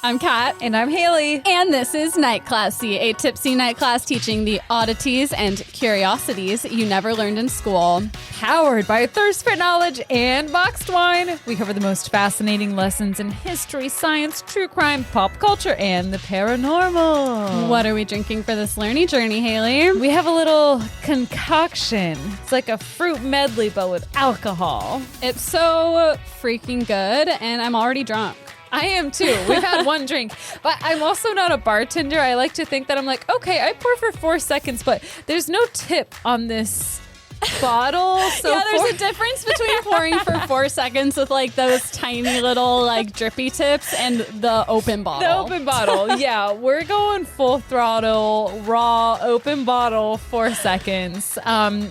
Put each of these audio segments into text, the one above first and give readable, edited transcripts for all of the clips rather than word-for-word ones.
I'm Kat. And I'm Hayley. And this is Night Classy, a tipsy night class teaching the oddities and curiosities you never learned in school. Powered by Thirst for Knowledge and Boxed Wine, we cover the most fascinating lessons in history, science, true crime, pop culture, and the paranormal. What are we drinking for this learning journey, Hayley? We have a little concoction. It's like a fruit medley, but with alcohol. It's so freaking good, and I'm already drunk. I am too. We've had one drink, but I'm also not a bartender. I like to think that I'm like, okay, I pour for 4 seconds, but there's no tip on this bottle. So yeah, there's a difference between pouring for 4 seconds with like those tiny little like drippy tips and the open bottle. The open bottle. Yeah, we're going full throttle, raw, open bottle, 4 seconds. We're on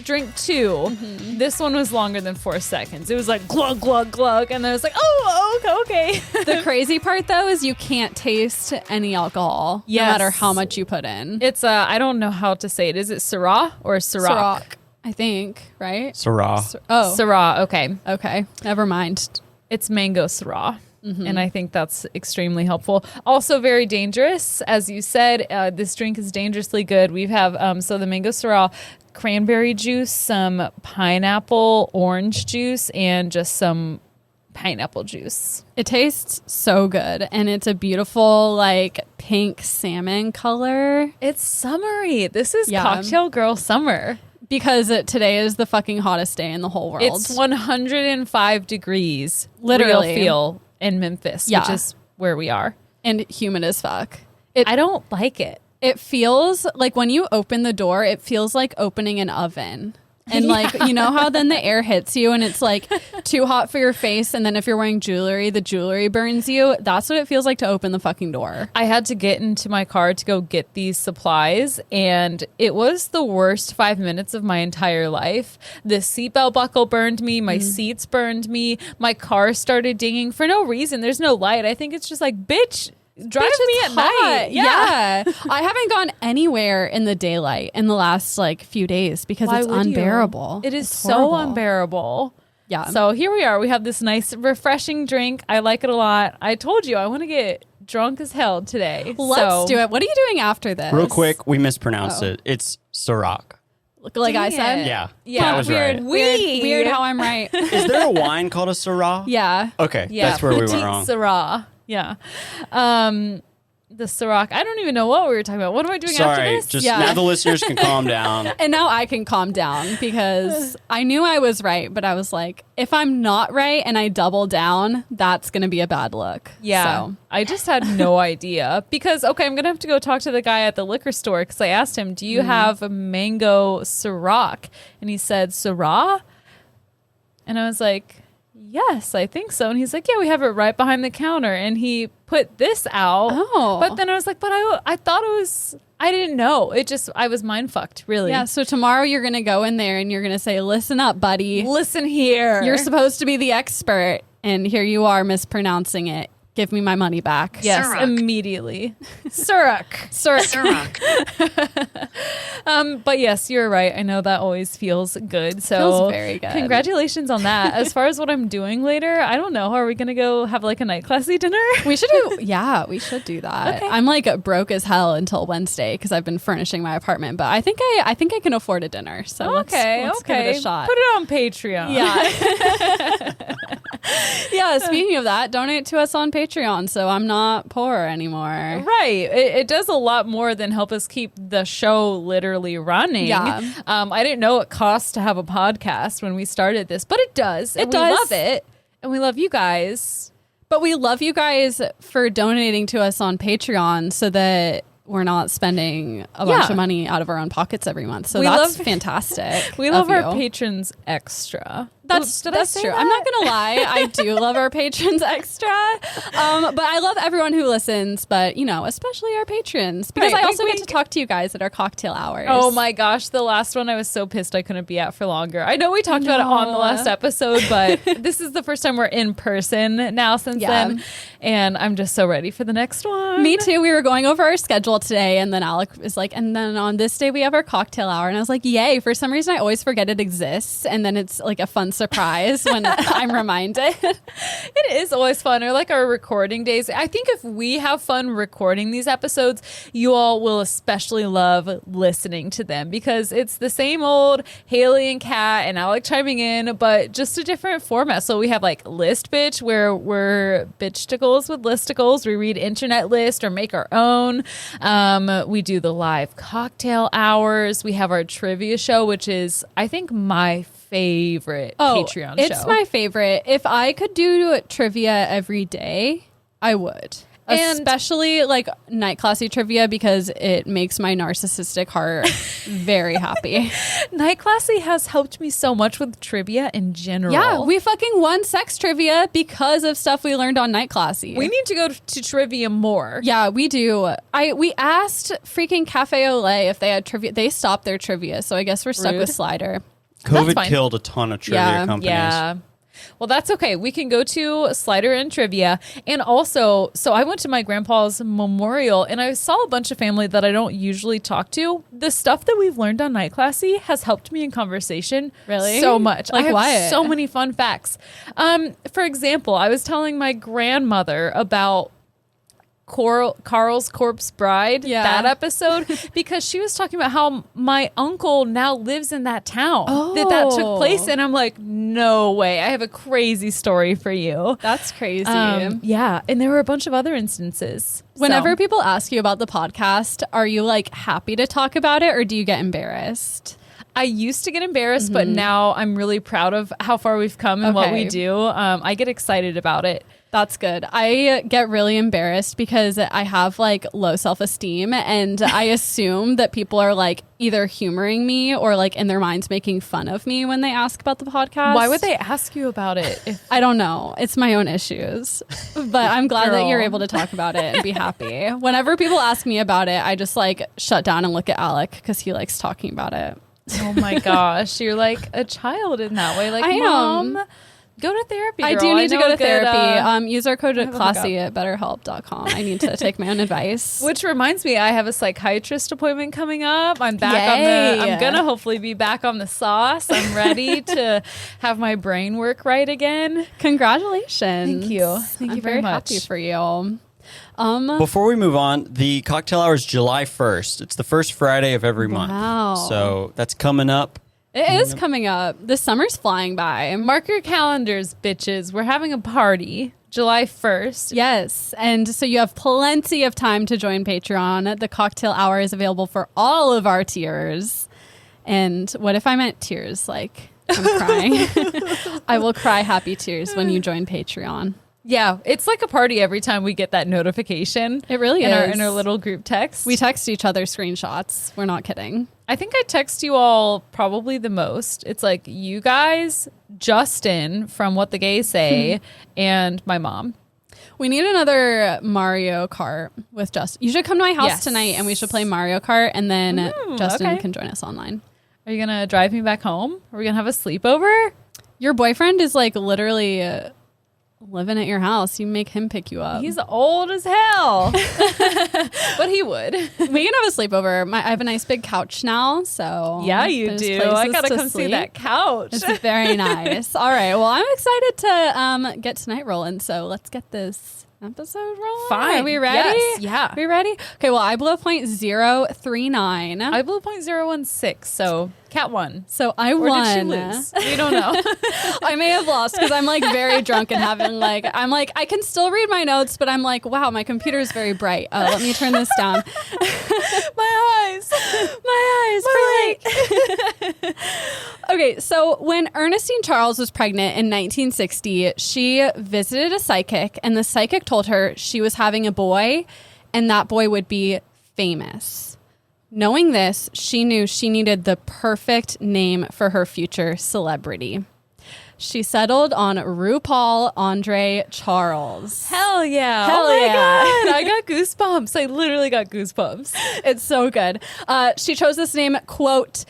drink 2. Mm-hmm. This one was longer than 4 seconds. It was like glug, glug, glug. And then I was like, oh, okay. The crazy part though is you can't taste any alcohol no matter how much you put in. It's I don't know how to say it. Is it Syrah? Or Ciroc, I think, right? Syrah. Syrah, okay. Okay, never mind. It's mango Syrah, and I think that's extremely helpful. Also very dangerous. As you said, this drink is dangerously good. We have, the mango Syrah, cranberry juice, some pineapple orange juice, and just some pineapple juice. It tastes so good, and it's a beautiful like pink salmon color. It's summery. This is cocktail girl summer. Because today is the fucking hottest day in the whole world. It's 105 degrees literally real feel in Memphis, which is where we are. And humid as fuck. I don't like it. It feels like when you open the door, it feels like opening an oven. And like, you know how then the air hits you and it's like too hot for your face. And then if you're wearing jewelry, the jewelry burns you. That's what it feels like to open the fucking door. I had to get into my car to go get these supplies. And it was the worst 5 minutes of my entire life. The seatbelt buckle burned me. My seats burned me. My car started dinging for no reason. There's no light. I think it's just like, bitch. Drive me at night. Yeah. I haven't gone anywhere in the daylight in the last like few days because it's unbearable. It is so unbearable. Yeah. So here we are. We have this nice refreshing drink. I like it a lot. I told you I want to get drunk as hell today. Let's do it. What are you doing after this? Real quick, we mispronounced it. It's Ciroc. Like I said? Yeah. Yeah. That was right. Weird how I'm right. Is there a wine called a Syrah? Yeah. Okay. Yeah. That's where we went Petite wrong. Syrah. Yeah. The Ciroc. I don't even know what we were talking about. What am I doing after this? Just now the listeners can calm down. And now I can calm down because I knew I was right, but I was like, if I'm not right and I double down, that's going to be a bad look. Yeah. So. I just had no idea because, I'm going to have to go talk to the guy at the liquor store because I asked him, do you have a mango Ciroc? And he said, Syrah? And I was like, yes, I think so. And he's like, yeah, we have it right behind the counter. And he put this out. Oh. But then I was like, but I thought it was, I didn't know. I was mind fucked, really. Yeah, so tomorrow you're going to go in there and you're going to say, listen up, buddy. Listen here. You're supposed to be the expert. And here you are mispronouncing it. Give me my money back. Yes, Ciroc. immediately. Ciroc. But yes, you're right. I know that always feels good. So Feels very good. Congratulations on that. As far as what I'm doing later, I don't know. Are we going to go have like a night classy dinner? We should do that. Okay. I'm like broke as hell until Wednesday because I've been furnishing my apartment, but I think I can afford a dinner. So let's give it a shot. Put it on Patreon. Yeah. Yeah, speaking of that, donate to us on Patreon so I'm not poor anymore. Right. It does a lot more than help us keep the show literally running. Yeah. I didn't know it costs to have a podcast when we started this, but it does. It and does. We love it. And we love you guys. But we love you guys for donating to us on Patreon so that we're not spending a bunch of money out of our own pockets every month. So that's fantastic. We love our you. patrons extra. That's Did I say true. that? I'm not going to lie. I do love our patrons extra. But I love everyone who listens, but, especially our patrons. Because Right, I also wink, get to talk to you guys at our cocktail hours. Oh my gosh, the last one I was so pissed I couldn't be at for longer. I know we talked about it on the last episode, but this is the first time we're in person now since then. And I'm just so ready for the next one. Me too. We were going over our schedule today, and then Alec was like, and then on this day we have our cocktail hour. And I was like, yay. For some reason, I always forget it exists. And then it's like a fun surprise when I'm reminded. It is always fun. Or like our recording days. I think if we have fun recording these episodes, you all will especially love listening to them because it's the same old Hayley and Kat and Alec chiming in, but just a different format. So we have like List Bitch, where we're bitchticles with listicles. We read internet list or make our own. We do the live cocktail hours. We have our trivia show, which is, I think, my favorite Patreon show. It's my favorite. If I could do trivia every day, I would. And especially like night classy trivia because it makes my narcissistic heart very happy. Night Classy has helped me so much with trivia in general. Yeah, we fucking won sex trivia because of stuff we learned on Night Classy. We need to go to trivia more. Yeah, we do. We asked freaking Cafe Olay if they had trivia. They stopped their trivia, so I guess we're stuck Rude. with Slider. COVID killed a ton of trivia companies. Yeah. Well, that's okay. We can go to Slider and trivia. And also, so I went to my grandpa's memorial and I saw a bunch of family that I don't usually talk to. The stuff that we've learned on Night Classy has helped me in conversation so much. Like I have what? so many fun facts. For example, I was telling my grandmother about Carl's Corpse Bride, that episode, because she was talking about how my uncle now lives in that town that took place. And I'm like, no way. I have a crazy story for you. That's crazy. Yeah. And there were a bunch of other instances. Whenever people ask you about the podcast, are you like happy to talk about it or do you get embarrassed? I used to get embarrassed, but now I'm really proud of how far we've come and what we do. I get excited about it. That's good. I get really embarrassed because I have like low self-esteem and I assume that people are like either humoring me or like in their minds making fun of me when they ask about the podcast. Why would they ask you about it? I don't know. It's my own issues. But I'm glad that you're able to talk about it and be happy. Whenever people ask me about it, I just like shut down and look at Alec because he likes talking about it. Oh my gosh. You're like a child in that way. Like, Mom, go to therapy, girl. I do need to go to therapy. Use our code have a classy at betterhelp.com. I need to take my own advice. Which reminds me, I have a psychiatrist appointment coming up. I'm back I'm gonna hopefully be back on the sauce. I'm ready to have my brain work right again. Congratulations. Thank you. Thank you very much. Happy for you. Before we move on, the cocktail hour is July 1st. It's the first Friday of every month. So that's coming up. It is coming up. The summer's flying by. Mark your calendars, bitches. We're having a party July 1st. Yes. And so you have plenty of time to join Patreon. The cocktail hour is available for all of our tiers. And what if I meant tears? Like, I'm crying. I will cry happy tears when you join Patreon. Yeah, it's like a party every time we get that notification. It really is. In our little group text. We text each other screenshots. We're not kidding. I think I text you all probably the most. It's like you guys, Justin from What the Gays Say, and my mom. We need another Mario Kart with Justin. You should come to my house tonight and we should play Mario Kart and then Justin can join us online. Are you going to drive me back home? Are we going to have a sleepover? Your boyfriend is like literally living at your house. You make him pick you up. He's old as hell. But he would. We can have a sleepover. I have a nice big couch now, so yeah, you do. I gotta come see that couch. It's very nice. All right. Well, I'm excited to get tonight rolling. So let's get this episode rolling. Fine. Are we ready? Yes. Yeah. Are we ready? Okay. Well, I blew a .039. I blew a .016. So Cat won. So I or won. Did she lose? We don't know. I may have lost because I'm like very drunk and having like, I'm like, I can still read my notes, but I'm like, wow, my computer is very bright. Let me turn this down. My eyes. Okay, so when Ernestine Charles was pregnant in 1960, she visited a psychic, and the psychic told her she was having a boy, and that boy would be famous. Knowing this, she knew she needed the perfect name for her future celebrity. She settled on RuPaul Andre Charles. Hell yeah. Hell oh my yeah. God. I got goosebumps. I literally got goosebumps. It's so good. She chose this name, quote,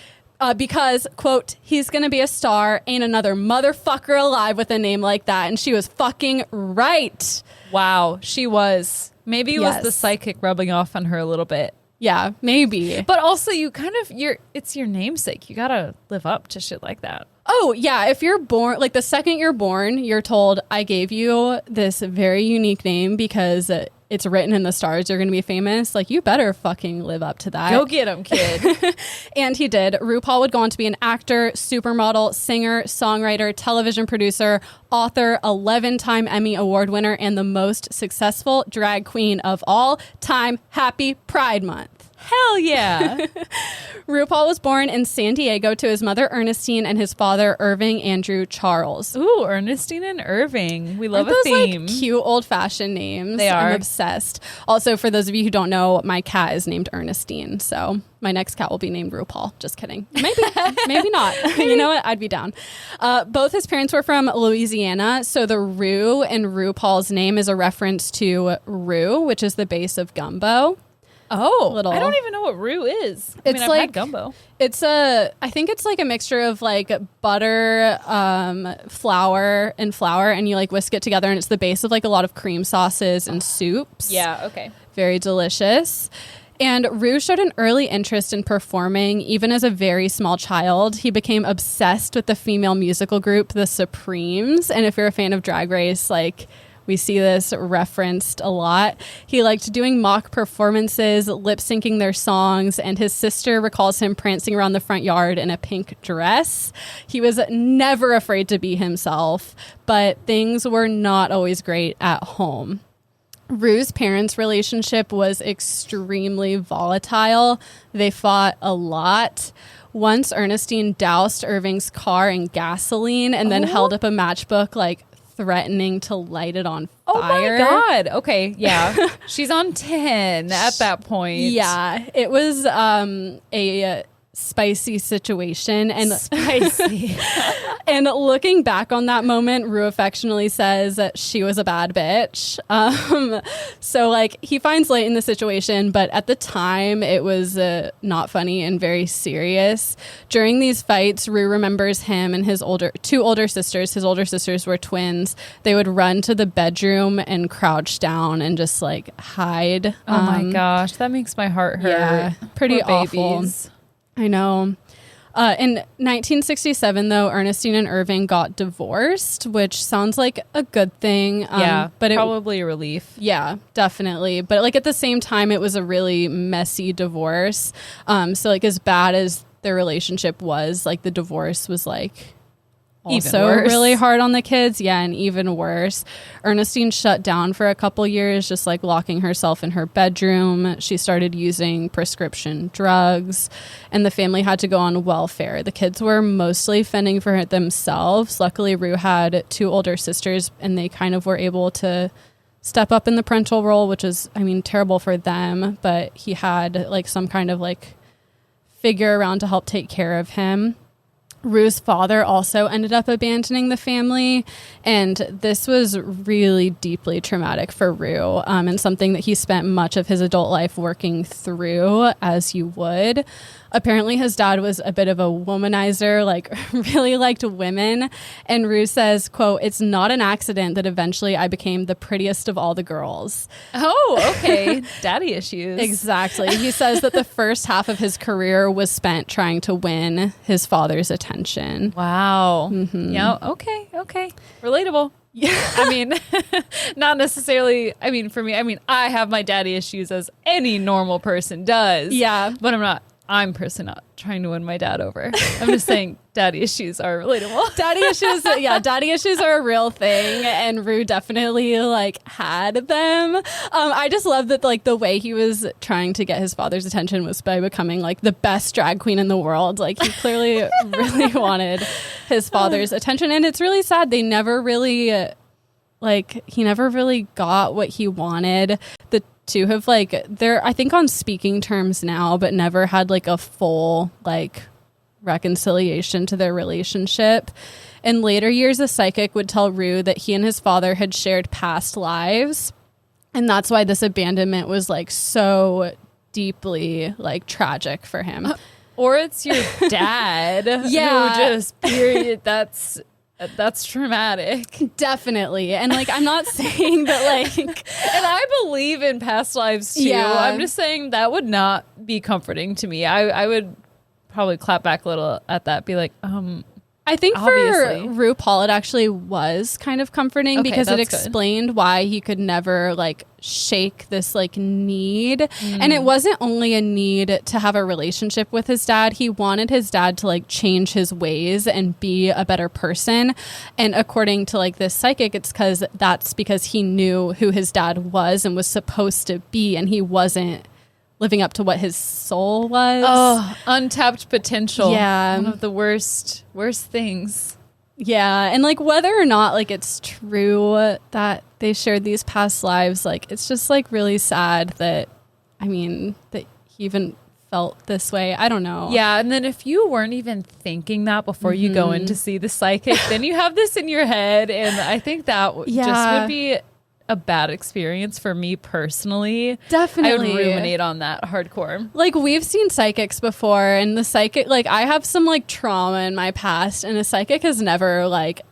because, quote, he's going to be a star. Ain't another motherfucker alive with a name like that. And she was fucking right. Wow. She was. Maybe it was the psychic rubbing off on her a little bit. Yeah, maybe. But also you kind of, it's your namesake. You got to live up to shit like that. Oh, yeah. If you're born, like the second you're born, you're told, I gave you this very unique name because it's written in the stars, you're going to be famous. Like, you better fucking live up to that. Go get him, kid. And he did. RuPaul would go on to be an actor, supermodel, singer, songwriter, television producer, author, 11-time Emmy Award winner, and the most successful drag queen of all time. Happy Pride Month. Hell yeah. RuPaul was born in San Diego to his mother Ernestine and his father Irving Andrew Charles. Ooh, Ernestine and Irving. We love Aren't a those, theme. Like, cute old-fashioned names. They are. I'm obsessed. Also, for those of you who don't know, my cat is named Ernestine, so my next cat will be named RuPaul. Just kidding. Maybe, maybe not. You know what? I'd be down. Both his parents were from Louisiana, so the Ru in RuPaul's name is a reference to roux, which is the base of gumbo. Oh, Little. I don't even know what roux is. It's I've like had gumbo. I think it's like a mixture of like butter, flour, and you like whisk it together, and it's the base of like a lot of cream sauces and soups. Yeah, okay. Very delicious. And Roux showed an early interest in performing, even as a very small child. He became obsessed with the female musical group, The Supremes. And if you're a fan of Drag Race, like, we see this referenced a lot. He liked doing mock performances, lip syncing their songs, and his sister recalls him prancing around the front yard in a pink dress. He was never afraid to be himself, but things were not always great at home. Rue's parents' relationship was extremely volatile. They fought a lot. Once Ernestine doused Irving's car in gasoline and then held up a matchbook, like, threatening to light it on fire. Oh my God. Okay. Yeah. She's on 10 at that point. Yeah. It was a spicy situation. And Spicy. And looking back on that moment, Rue affectionately says that she was a bad bitch. So like he finds light in the situation, but at the time it was not funny and very serious. During these fights, Rue remembers him and his two older sisters. His older sisters were twins. They would run to the bedroom and crouch down and just like hide. Oh my gosh. That makes my heart hurt. Yeah, pretty Poor awful. babies. I know. In 1967, though, Ernestine and Irving got divorced, which sounds like a good thing. Yeah, but probably a relief. Yeah, definitely. But like at the same time, it was a really messy divorce. So like as bad as their relationship was, like the divorce was like also really hard on the kids. Yeah, and even worse. Ernestine shut down for a couple years, just like locking herself in her bedroom. She started using prescription drugs, and the family had to go on welfare. The kids were mostly fending for themselves. Luckily, Rue had two older sisters, and they kind of were able to step up in the parental role, which is, I mean, terrible for them, but he had like some kind of like figure around to help take care of him. Rue's father also ended up abandoning the family, and this was really deeply traumatic for Rue, and something that he spent much of his adult life working through, as you would. Apparently his dad was a bit of a womanizer, like really liked women, and Rue says, quote, "It's not an accident that eventually I became the prettiest of all the girls." Oh, okay. Daddy issues. Exactly. He says that the first half of his career was spent trying to win his father's attention. Wow. Mm-hmm. Yeah. Okay. Relatable. Yeah. I mean, not necessarily. I mean, for me, I have my daddy issues as any normal person does. Yeah. But I'm personally not trying to win my dad over. I'm just saying daddy issues are relatable. Daddy issues are a real thing, and Rue definitely like had them. I just love that like the way he was trying to get his father's attention was by becoming like the best drag queen in the world. Like he clearly really wanted his father's attention, and it's really sad they never really he never really got what he wanted. The two have like they're I think on speaking terms now, but never had like a full like reconciliation to their relationship. In later years, a psychic would tell Rue that he and his father had shared past lives, and that's why this abandonment was like so deeply like tragic for him. Or it's your dad. Yeah. Who just period. That's traumatic. Definitely. And like, I'm not saying that like, and I believe in past lives too. Yeah. I'm just saying that would not be comforting to me. I would probably clap back a little at that, be like, I I think Obviously. for RuPaul, it actually was kind of comforting because it explained why he could never like shake this like need. And it wasn't only a need to have a relationship with his dad. He wanted his dad to like change his ways and be a better person. And according to like this psychic, it's because he knew who his dad was and was supposed to be, and he wasn't living up to what his soul was. Oh, untapped potential. Yeah. One of the worst things. Yeah. And like whether or not like it's true that they shared these past lives, like it's just like really sad that he even felt this way. I don't know. Yeah. And then if you weren't even thinking that before you go in to see the psychic, then you have this in your head. And I think that just would be a bad experience for me personally. Definitely. I would ruminate on that hardcore. Like we've seen psychics before, and the psychic, like I have some like trauma in my past, and a psychic has never like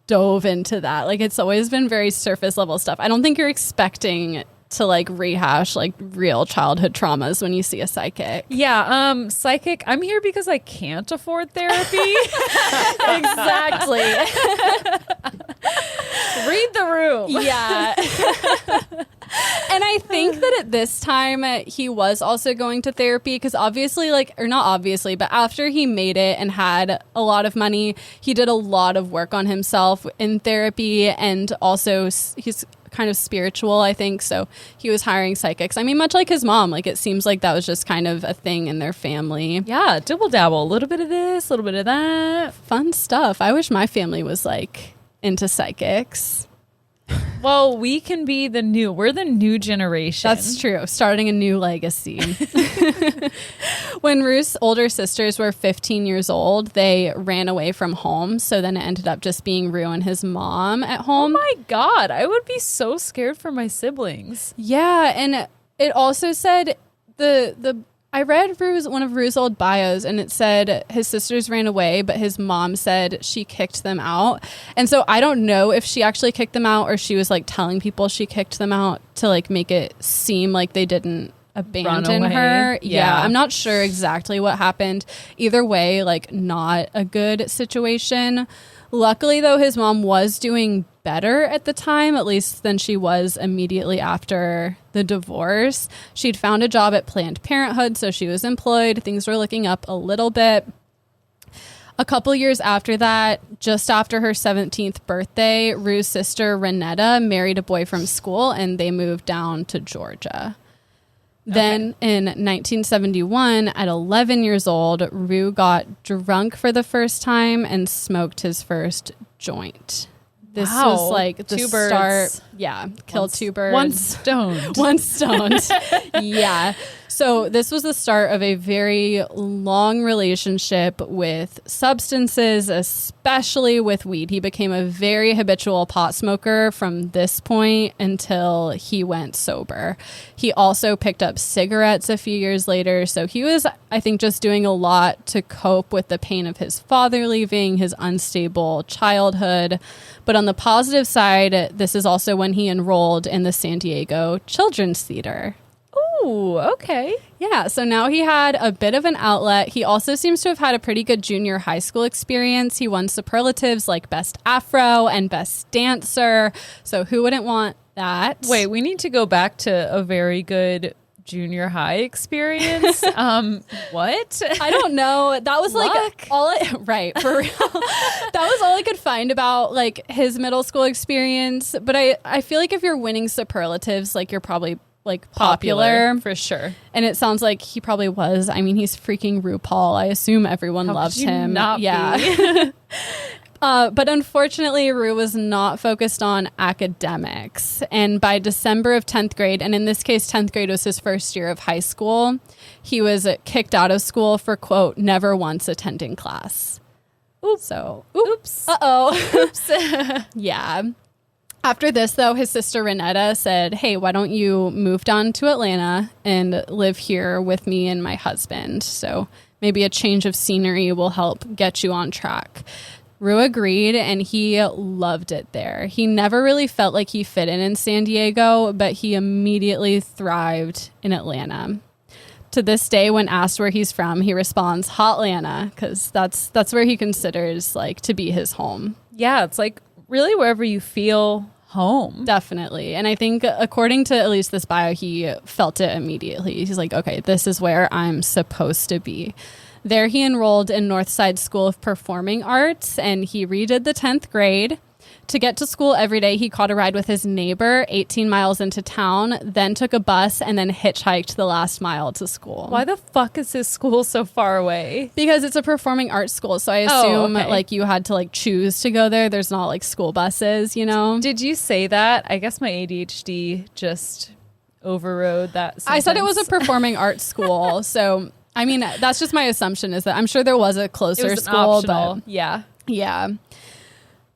dove into that. Like it's always been very surface level stuff. I don't think you're expecting to like rehash like real childhood traumas when you see a psychic. Yeah, psychic, I'm here because I can't afford therapy. Exactly. Read the room. Yeah. And I think that at this time he was also going to therapy because obviously not obviously, but after he made it and had a lot of money, he did a lot of work on himself in therapy, and also he's kind of spiritual, I think. So he was hiring psychics. I mean, much like his mom, like it seems like that was just kind of a thing in their family. Yeah, dibble dabble, a little bit of this, a little bit of that. Fun stuff. I wish my family was like into psychics. Well, we're the new generation. That's true. Starting a new legacy. When Ruth's older sisters were 15 years old, they ran away from home. So then it ended up just being Ru and his mom at home. Oh my God. I would be so scared for my siblings. Yeah. And it also said I read one of Ru's old bios, and it said his sisters ran away, but his mom said she kicked them out. And so I don't know if she actually kicked them out or she was like telling people she kicked them out to like make it seem like they didn't abandon her. Yeah. I'm not sure exactly what happened. Either way, like not a good situation. Luckily, though, his mom was doing better at the time, at least than she was immediately after the divorce. She'd found a job at Planned Parenthood, so she was employed. Things were looking up a little bit. A couple years after that, just after her 17th birthday, Ru's sister Renetta married a boy from school, and they moved down to Georgia. Then in 1971, at 11 years old, Ru got drunk for the first time and smoked his first joint. This was like the start. Yeah. Killed two birds. One stoned. One stoned. Yeah. So this was the start of a very long relationship with substances, especially with weed. He became a very habitual pot smoker from this point until he went sober. He also picked up cigarettes a few years later. So he was, I think, just doing a lot to cope with the pain of his father leaving, his unstable childhood. But on the positive side, this is also when he enrolled in the San Diego Children's Theater. Ooh, okay. Yeah, so now he had a bit of an outlet. He also seems to have had a pretty good junior high school experience. He won superlatives like Best Afro and Best Dancer. So who wouldn't want that? Wait, we need to go back to a very good junior high experience. What? I don't know. That was like right, for real. That was all I could find about like his middle school experience. But I feel like if you're winning superlatives, like you're probably like popular for sure. And it sounds like he probably was. I mean, he's freaking RuPaul. I assume everyone loves him. Be? But unfortunately, Ru was not focused on academics. And by December of 10th grade, and in this case, 10th grade was his first year of high school, he was kicked out of school for, quote, never once attending class. Oops. So, oops. Uh-oh. Oops. Yeah. After this, though, his sister Renetta said, hey, why don't you move down to Atlanta and live here with me and my husband? So maybe a change of scenery will help get you on track. Ru agreed, and he loved it there. He never really felt like he fit in San Diego, but he immediately thrived in Atlanta. To this day, when asked where he's from, he responds, Hotlanta, because that's where he considers like to be his home. Yeah, it's like really wherever you feel home. Definitely. And I think according to at least this bio, he felt it immediately. He's like, okay, this is where I'm supposed to be. There he enrolled in Northside School of Performing Arts, and he redid the 10th grade. To get to school every day, he caught a ride with his neighbor 18 miles into town, then took a bus, and then hitchhiked the last mile to school. Why the fuck is his school so far away? Because it's a performing arts school, so I assume like you had to like choose to go there. There's not like school buses, you know? Did you say that? I guess my ADHD just overrode that sentence. I said it was a performing arts school, so I mean, that's just my assumption is that I'm sure there was a closer school, but yeah.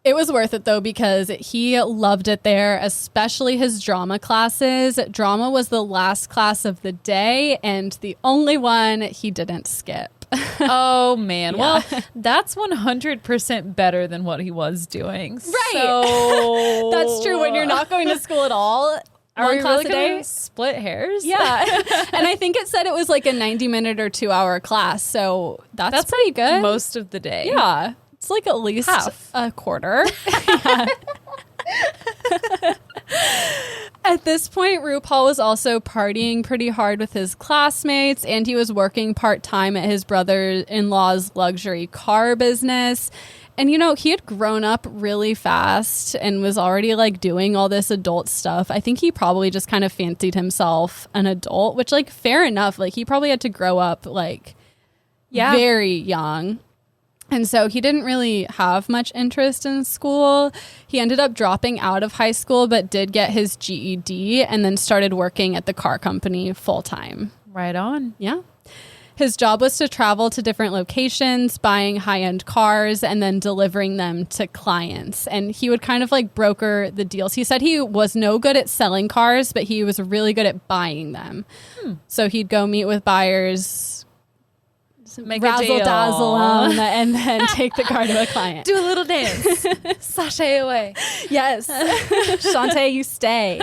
It was worth it, though, because he loved it there, especially his drama classes. Drama was the last class of the day and the only one he didn't skip. Oh, man. Yeah. Well, that's 100% better than what he was doing. Right. So That's true. When you're not going to school at all, are we class really a day? gonna split hairs? Yeah. And I think it said it was like a 90-minute or 2-hour class. So that's pretty good. Most of the day. Yeah. It's like at least half. a quarter. At this point, RuPaul was also partying pretty hard with his classmates, and he was working part-time at his brother-in-law's luxury car business. And, you know, he had grown up really fast and was already, like, doing all this adult stuff. I think he probably just kind of fancied himself an adult, which, like, fair enough. Like, he probably had to grow up, like, very young. And so he didn't really have much interest in school. He ended up dropping out of high school, but did get his GED and then started working at the car company full time. Right on. Yeah. His job was to travel to different locations, buying high-end cars, and then delivering them to clients. And he would kind of like broker the deals. He said he was no good at selling cars, but he was really good at buying them. So he'd go meet with buyers, make razzle dazzle them, and then take the car to a client. Do a little dance. Sashay away. Yes. Shantay, you stay.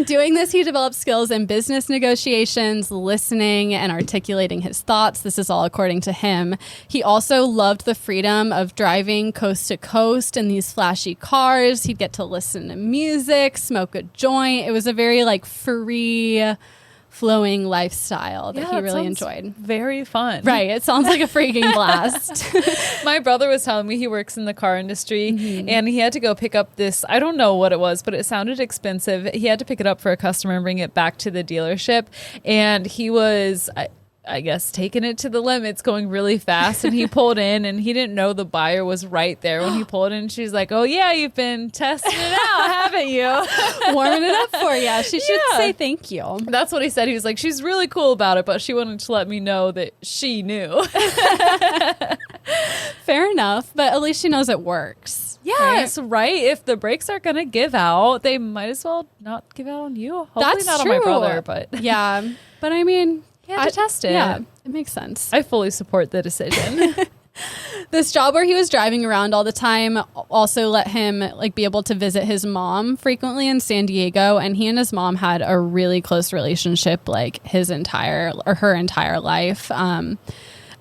Doing this, he developed skills in business negotiations, listening, and articulating his thoughts. This is all according to him. He also loved the freedom of driving coast to coast in these flashy cars. He'd get to listen to music, smoke a joint. It was a very like free flowing lifestyle that he really enjoyed. Very fun. Right. It sounds like a freaking blast. My brother was telling me he works in the car industry and he had to go pick up this, I don't know what it was, but it sounded expensive. He had to pick it up for a customer and bring it back to the dealership. And he was, I guess, taking it to the limits, going really fast. And he pulled in and he didn't know the buyer was right there when he pulled in. She's like, oh, yeah, you've been testing it out, haven't you? Warming it up for you. She should say thank you. That's what he said. He was like, she's really cool about it, but she wanted to let me know that she knew. Fair enough. But at least she knows it works. Yes, right? If the brakes are going to give out, they might as well not give out on you. Hopefully That's not true. on my brother, but yeah. But I mean, you have to test it. Yeah, it makes sense. I fully support the decision. This job where he was driving around all the time also let him like be able to visit his mom frequently in San Diego, and he and his mom had a really close relationship like her entire life.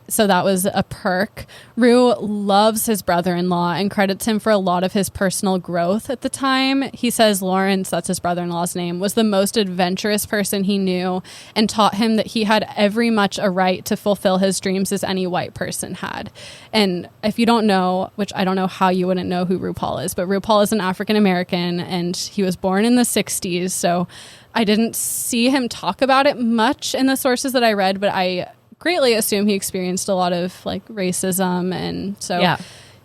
So that was a perk. Ru loves his brother-in-law and credits him for a lot of his personal growth at the time. He says Lawrence, that's his brother-in-law's name, was the most adventurous person he knew and taught him that he had every much a right to fulfill his dreams as any white person had. And if you don't know, which I don't know how you wouldn't know who RuPaul is, but RuPaul is an African-American and he was born in the 60s. So I didn't see him talk about it much in the sources that I read, but I greatly assume he experienced a lot of like racism, and so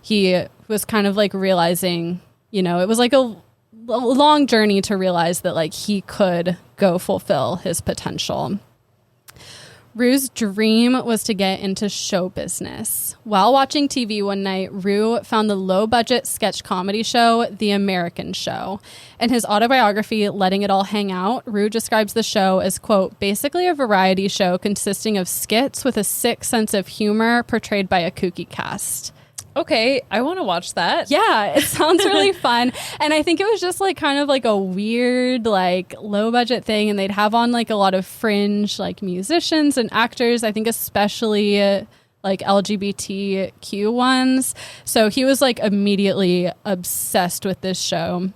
he was kind of like realizing, you know, it was like a long journey to realize that like he could go fulfill his potential. Ru's dream was to get into show business. While watching TV one night, Ru found the low-budget sketch comedy show, The American Show. In his autobiography, Letting It All Hang Out, Ru describes the show as, quote, basically a variety show consisting of skits with a sick sense of humor portrayed by a kooky cast. Okay, I want to watch that. Yeah, it sounds really fun. And I think it was just like kind of like a weird, like low budget thing. And they'd have on like a lot of fringe like musicians and actors, I think especially like LGBTQ ones. So he was like immediately obsessed with this show.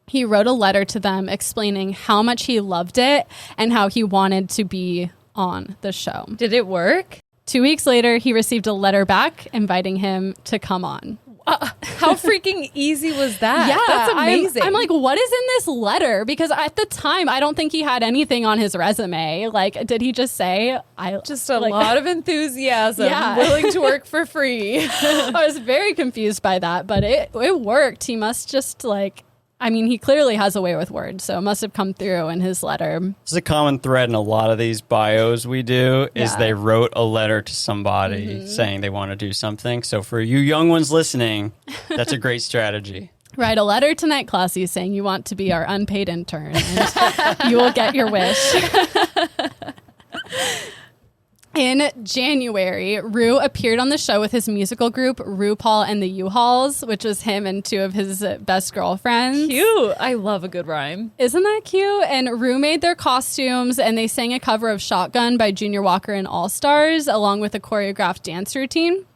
He wrote a letter to them explaining how much he loved it and how he wanted to be on the show. Did it work? 2 weeks later, he received a letter back inviting him to come on. How freaking easy was that? Yeah, That's amazing. I'm like, what is in this letter? Because at the time, I don't think he had anything on his resume. Like, did he just say, just a lot of enthusiasm, willing to work for free. I was very confused by that, but it worked. He must just like, I mean, he clearly has a way with words, so it must have come through in his letter. This is a common thread in a lot of these bios we do, is they wrote a letter to somebody saying they want to do something. So for you young ones listening, that's a great strategy. Write a letter to Night Classy saying you want to be our unpaid intern, and you will get your wish. In January, Ru appeared on the show with his musical group RuPaul and the U-Hauls, which was him and two of his best girlfriends. Cute. I love a good rhyme. Isn't that cute? And Ru made their costumes, and they sang a cover of Shotgun by Junior Walker and All Stars, along with a choreographed dance routine.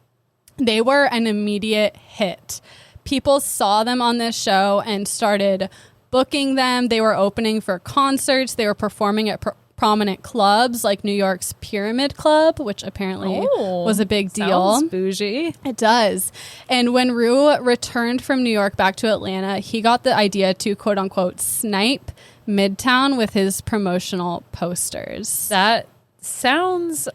They were an immediate hit. People saw them on this show and started booking them. They were opening for concerts. They were performing at prominent clubs like New York's Pyramid Club, which apparently was a big deal. Sounds bougie. It does. And when Ru returned from New York back to Atlanta, he got the idea to quote unquote snipe Midtown with his promotional posters. That sounds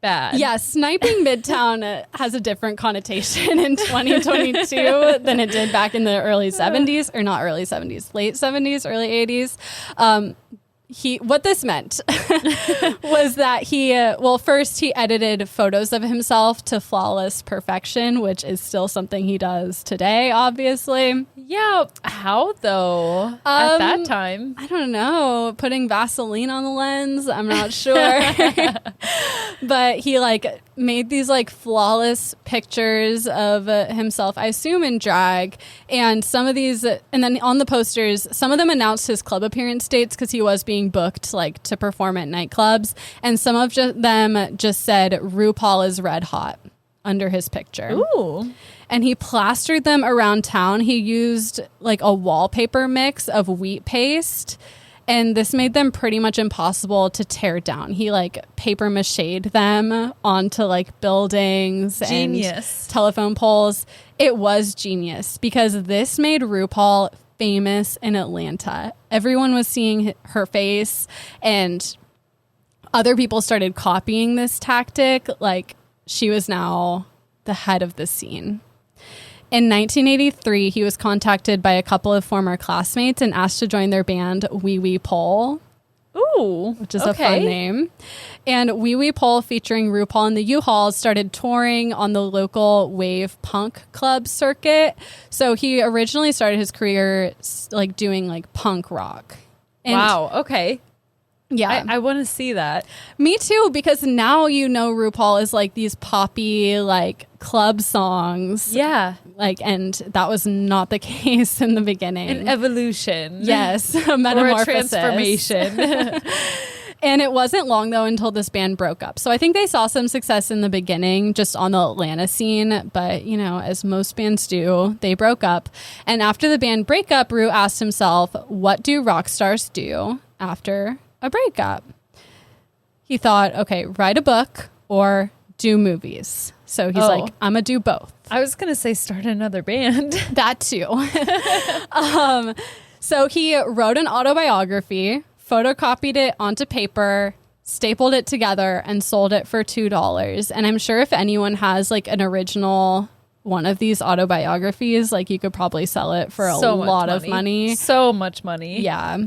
bad. Yeah, sniping Midtown has a different connotation in 2022 than it did back in the early 70s, or not early 70s, late 70s, early 80s. What this meant was that first he edited photos of himself to flawless perfection, which is still something he does today, obviously. Yeah. How though? At that time? I don't know. Putting Vaseline on the lens? I'm not sure. But he made these flawless pictures of himself, I assume in drag. And some of these, and then on the posters, some of them announced his club appearance dates because he was being booked to perform at nightclubs. And some of them just said RuPaul is red hot under his picture. Ooh. And he plastered them around town. He used a wallpaper mix of wheat paste. And this made them pretty much impossible to tear down. He paper maché'd them onto buildings and telephone poles. It was genius because this made RuPaul famous in Atlanta. Everyone was seeing her face, and other people started copying this tactic. She was now the head of the scene. In 1983, he was contacted by a couple of former classmates and asked to join their band Wee Wee Pole. Ooh, which is a fun name. And Wee Wee Pole, featuring RuPaul and the U-Hauls, started touring on the local wave punk club circuit. So he originally started his career doing punk rock. And wow. Okay. Yeah. I want to see that. Me too, because now RuPaul is these poppy club songs. Yeah. And that was not the case in the beginning. An evolution. Yes. A metamorphosis. Or a transformation. And it wasn't long, though, until this band broke up. So I think they saw some success in the beginning just on the Atlanta scene. But, as most bands do, they broke up. And after the band breakup, Ru asked himself, what do rock stars do after a breakup? He thought, okay, write a book or do movies. So he's I'm going to do both. I was going to say start another band. That too. So he wrote an autobiography, photocopied it onto paper, stapled it together, and sold it for $2. And I'm sure if anyone has an original one of these autobiographies, you could probably sell it for a lot of money. So much money. Yeah.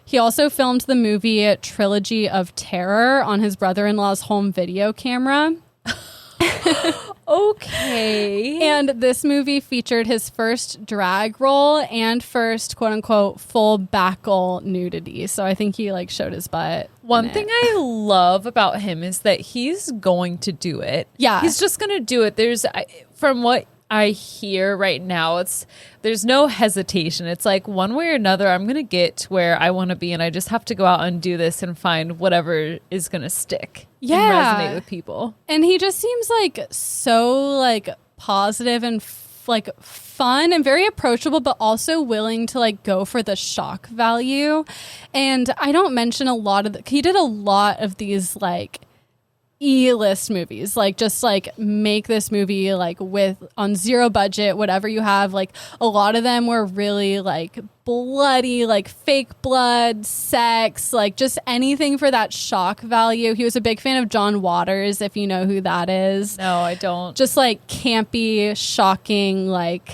He also filmed the movie Trilogy of Terror on his brother-in-law's home video camera. Okay. And this movie featured his first drag role and first quote unquote full backle nudity. So I think he like showed his butt. One thing I love about him is that he's going to do it. Yeah. He's just going to do it. From what I hear right now, there's no hesitation. It's like one way or another, I'm going to get to where I want to be, and I just have to go out and do this and find whatever is going to stick. Yeah. And resonate with people. And he just seems like so like positive and like fun and very approachable, but also willing to like go for the shock value. And I don't mention he did a lot of these like E-list movies, like just like make this movie like on zero budget, whatever you have. Like a lot of them were really like bloody, like fake blood, sex, like just anything for that shock value. He was a big fan of John Waters, if you know who that is. No, I don't. Just like campy, shocking, like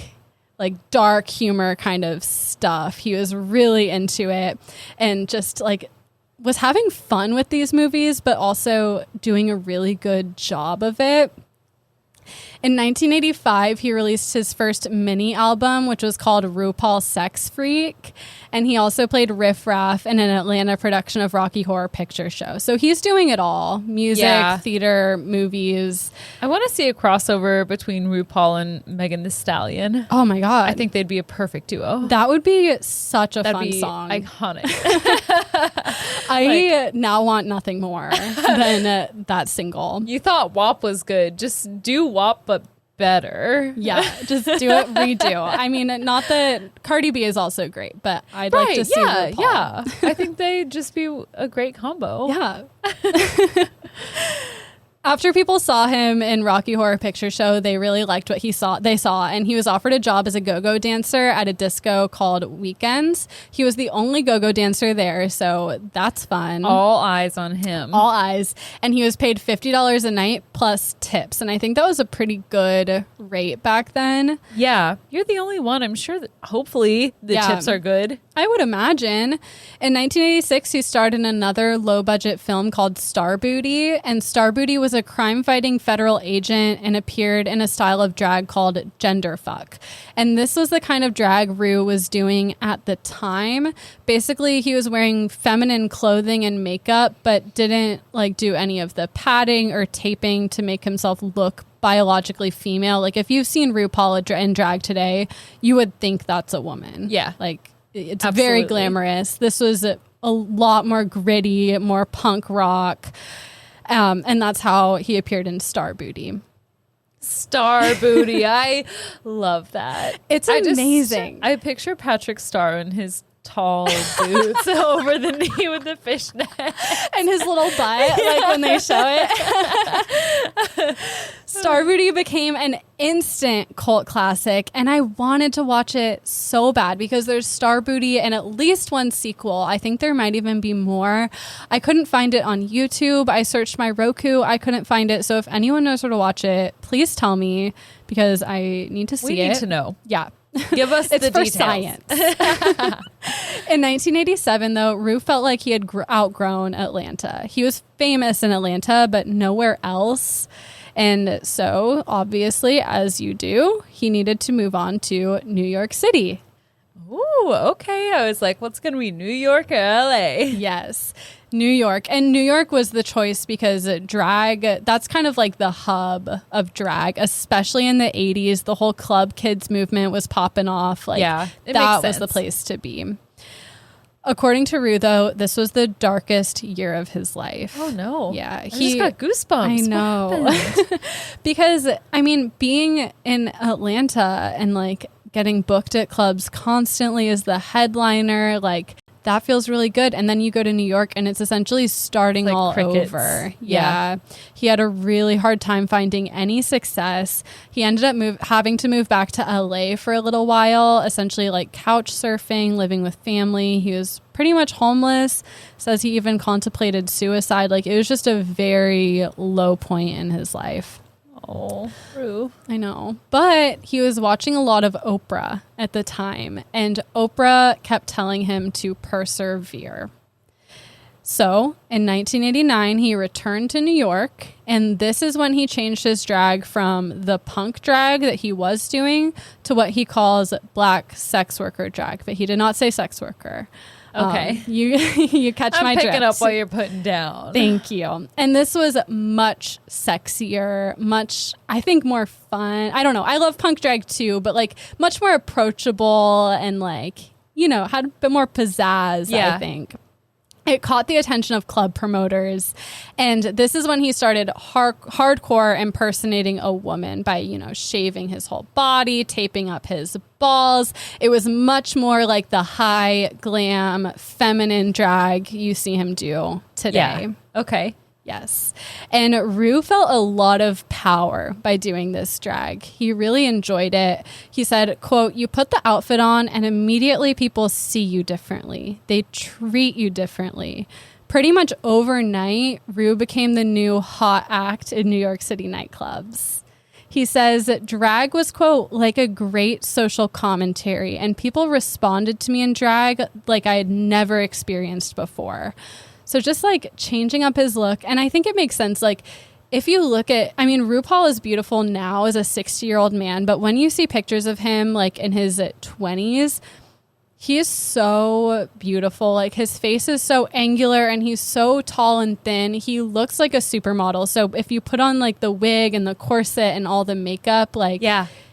dark humor kind of stuff. He was really into it and just like was having fun with these movies, but also doing a really good job of it. In 1985, he released his first mini album, which was called RuPaul Sex Freak. And he also played Riff Raff in an Atlanta production of Rocky Horror Picture Show. So he's doing it all. Music, theater, movies. I want to see a crossover between RuPaul and Megan Thee Stallion. Oh my God. I think they'd be a perfect duo. That would be such a That'd fun be song. iconic. I now want nothing more than that single. You thought WAP was good. Just do WAP, but better. Yeah, just do it, redo. I mean, not that Cardi B is also great, but I'd like to see RuPaul. Yeah. I think they'd just be a great combo. Yeah. After people saw him in Rocky Horror Picture Show, they really liked what they saw, and he was offered a job as a go-go dancer at a disco called Weekends. He was the only go-go dancer there, so that's fun. All eyes on him. All eyes. And he was paid $50 a night plus tips, and I think that was a pretty good rate back then. Yeah, you're the only one. I'm sure that hopefully the tips are good. I would imagine. In 1986, he starred in another low-budget film called Star Booty, and Star Booty was a crime-fighting federal agent and appeared in a style of drag called genderfuck. And this was the kind of drag Rue was doing at the time. Basically, he was wearing feminine clothing and makeup, but didn't like do any of the padding or taping to make himself look biologically female. Like if you've seen RuPaul in drag today, you would think that's a woman. Yeah. Like it's Absolutely. very glamorous. This was a lot more gritty, more punk rock. And that's how he appeared in Star Booty. Star Booty. I love that. It's amazing. I picture Patrick Star in his tall boots over the knee with the fishnet. And his little butt, like when they show it. Star Booty became an instant cult classic, and I wanted to watch it so bad because there's Star Booty and at least one sequel. I think there might even be more. I couldn't find it on YouTube. I searched my Roku. I couldn't find it. So if anyone knows where to watch it, please tell me because I need to see it. We need to know. Yeah. Give us it's the for details. Science. In 1987, though, Rue felt like he had outgrown Atlanta. He was famous in Atlanta, but nowhere else. And so, obviously, as you do, he needed to move on to New York City. Ooh, okay. I was like, what's going to be, New York or LA? Yes, New York. And New York was the choice because drag, that's kind of like the hub of drag, especially in the 80s. The whole club kids movement was popping off. Like, yeah, that was the place to be. According to Rue, though, this was the darkest year of his life. Oh, no. Yeah. I just got goosebumps. I know. Because, I mean, being in Atlanta and, like, getting booked at clubs constantly as the headliner, like, that feels really good. And then you go to New York and it's essentially starting like all crickets. over. Yeah. He had a really hard time finding any success. He ended up having to move back to LA for a little while, essentially like couch surfing, living with family. He was pretty much homeless. Says he even contemplated suicide. Like it was just a very low point in his life. Oh, Rue. I know. But he was watching a lot of Oprah at the time, and Oprah kept telling him to persevere. So in 1989, he returned to New York, and this is when he changed his drag from the punk drag that he was doing to what he calls black sex worker drag. But he did not say sex worker. Okay. You catch my drift. I'm picking up what you're putting down. Thank you. And this was much sexier, much, I think, more fun. I don't know. I love punk drag too, but like much more approachable and like, you know, had a bit more pizzazz, I think. It caught the attention of club promoters, and this is when he started hardcore impersonating a woman by, you know, shaving his whole body, taping up his balls. It was much more like the high glam feminine drag you see him do today. Yeah. Okay. Yes. And Ru felt a lot of power by doing this drag. He really enjoyed it. He said, quote, "You put the outfit on and immediately people see you differently. They treat you differently." Pretty much overnight, Ru became the new hot act in New York City nightclubs. He says, "Drag was, quote, like a great social commentary, and people responded to me in drag like I had never experienced before." So just like changing up his look. And I think it makes sense. Like if you look at, I mean, RuPaul is beautiful now as a 60-year-old man, but when you see pictures of him like in his 20s, he is so beautiful. Like his face is so angular and he's so tall and thin. He looks like a supermodel. So if you put on like the wig and the corset and all the makeup, like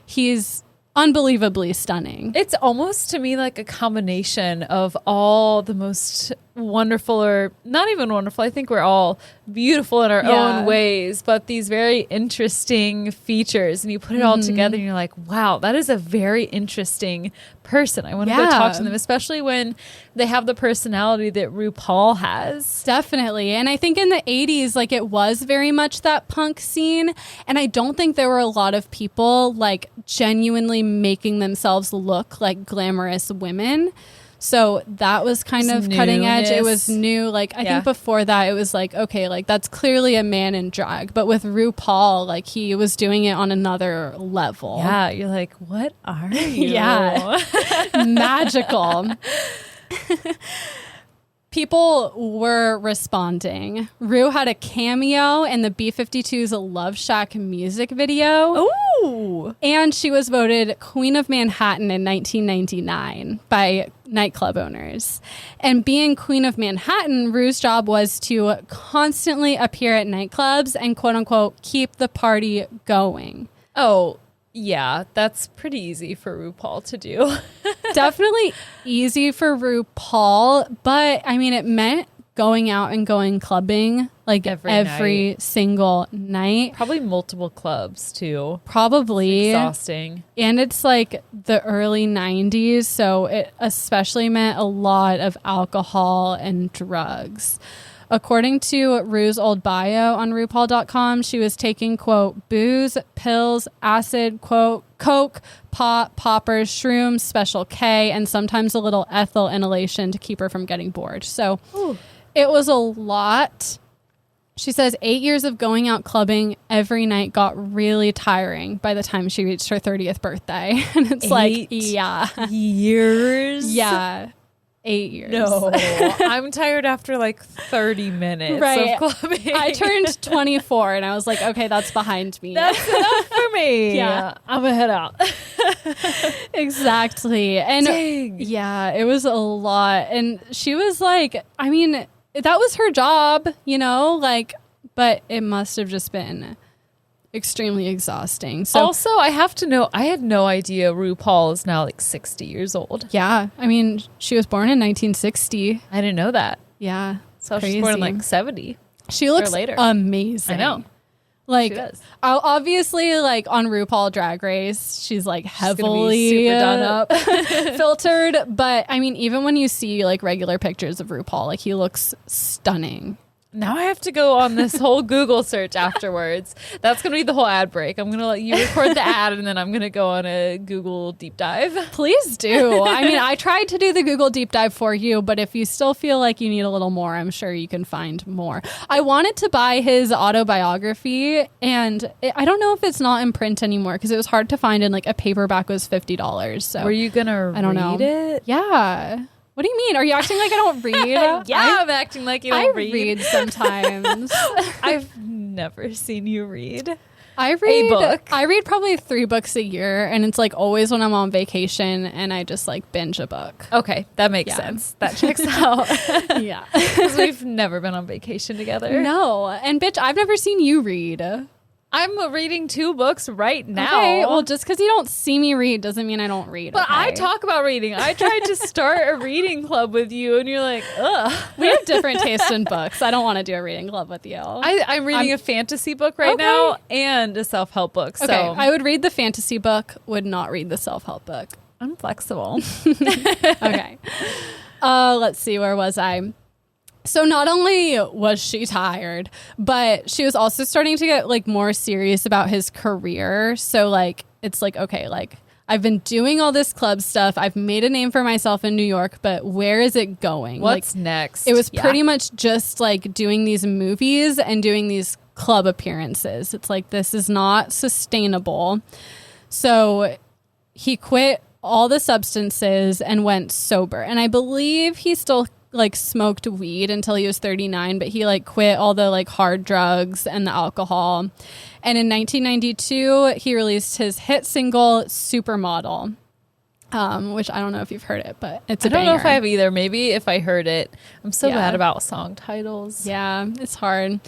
he's unbelievably stunning. It's almost to me like a combination of all the most wonderful, or not even wonderful, I think we're all beautiful in our own ways, but these very interesting features, and you put it all together and you're like, wow, that is a very interesting person. I want to go talk to them, especially when they have the personality that RuPaul has. Definitely. And I think in the 80s, like it was very much that punk scene, and I don't think there were a lot of people like genuinely making themselves look like glamorous women. So that was kind of cutting edge. It was new. Like, I think before that, it was like, okay, like that's clearly a man in drag. But with RuPaul, like he was doing it on another level. Yeah. You're like, what are you? Magical. People were responding. Ru had a cameo in the B-52's Love Shack music video. Ooh. And she was voted Queen of Manhattan in 1999 by nightclub owners. And being Queen of Manhattan, Ru's job was to constantly appear at nightclubs and quote unquote keep the party going. Oh, yeah, that's pretty easy for RuPaul to do. Definitely easy for RuPaul, but I mean, it meant going out and going clubbing like every single night. Probably multiple clubs too. Probably. It's exhausting. And it's like the early 90s, so it especially meant a lot of alcohol and drugs. According to Ru's old bio on RuPaul.com, she was taking, quote, booze, pills, acid, quote, coke, pot, poppers, shrooms, Special K, and sometimes a little ethyl inhalation to keep her from getting bored. So it was a lot. She says 8 years of going out clubbing every night got really tiring by the time she reached her 30th birthday. And it's 8 years? Yeah. 8 years. No, I'm tired after like 30 minutes of clubbing. I turned 24 and I was like, okay, that's behind me. That's enough for me. Yeah. I'm gonna head out. Exactly. And yeah, it was a lot. And she was like, I mean, that was her job, you know, like, but it must have just been extremely exhausting. So also, I have to know, I had no idea RuPaul is now like 60 years old. Yeah. I mean, she was born in 1960. I didn't know that. Yeah. So she's born in like 70. She looks later. Amazing. I know. Like, obviously, like on RuPaul Drag Race, she's like heavily super done up, filtered. But I mean, even when you see like regular pictures of RuPaul, like he looks stunning. Now I have to go on this whole Google search afterwards. That's going to be the whole ad break. I'm going to let you record the ad and then I'm going to go on a Google deep dive. Please do. I mean, I tried to do the Google deep dive for you, but if you still feel like you need a little more, I'm sure you can find more. I wanted to buy his autobiography and I don't know if it's not in print anymore because it was hard to find and like a paperback was $50. So were you going to read it? Yeah. What do you mean? Are you acting like I don't read? I'm acting like you don't I read sometimes. I've never seen you read. I read a book. I read probably 3 books a year, and it's like always when I'm on vacation and I just like binge a book. Okay, that makes sense. That checks out. Yeah. Because we've never been on vacation together. No. And bitch, I've never seen you read. I'm reading 2 books right now. Okay, well, just because you don't see me read doesn't mean I don't read. But okay? I talk about reading. I tried to start a reading club with you, and you're like, ugh. We have different tastes in books. I don't want to do a reading club with you. I'm reading a fantasy book right now and a self-help book. So okay, I would read the fantasy book, would not read the self-help book. I'm flexible. Okay. Let's see, where was I? So not only was she tired, but she was also starting to get like more serious about his career. So like, it's like, okay, like I've been doing all this club stuff. I've made a name for myself in New York, but where is it going? What's like, next? It was pretty much just like doing these movies and doing these club appearances. It's like, this is not sustainable. So he quit all the substances and went sober. And I believe he still like smoked weed until he was 39, but he like quit all the like hard drugs and the alcohol. And in 1992, he released his hit single Supermodel, which I don't know if you've heard it, but it's a banger. I don't know if I have either. Maybe if I heard it. I'm so bad about song titles. Yeah, it's hard.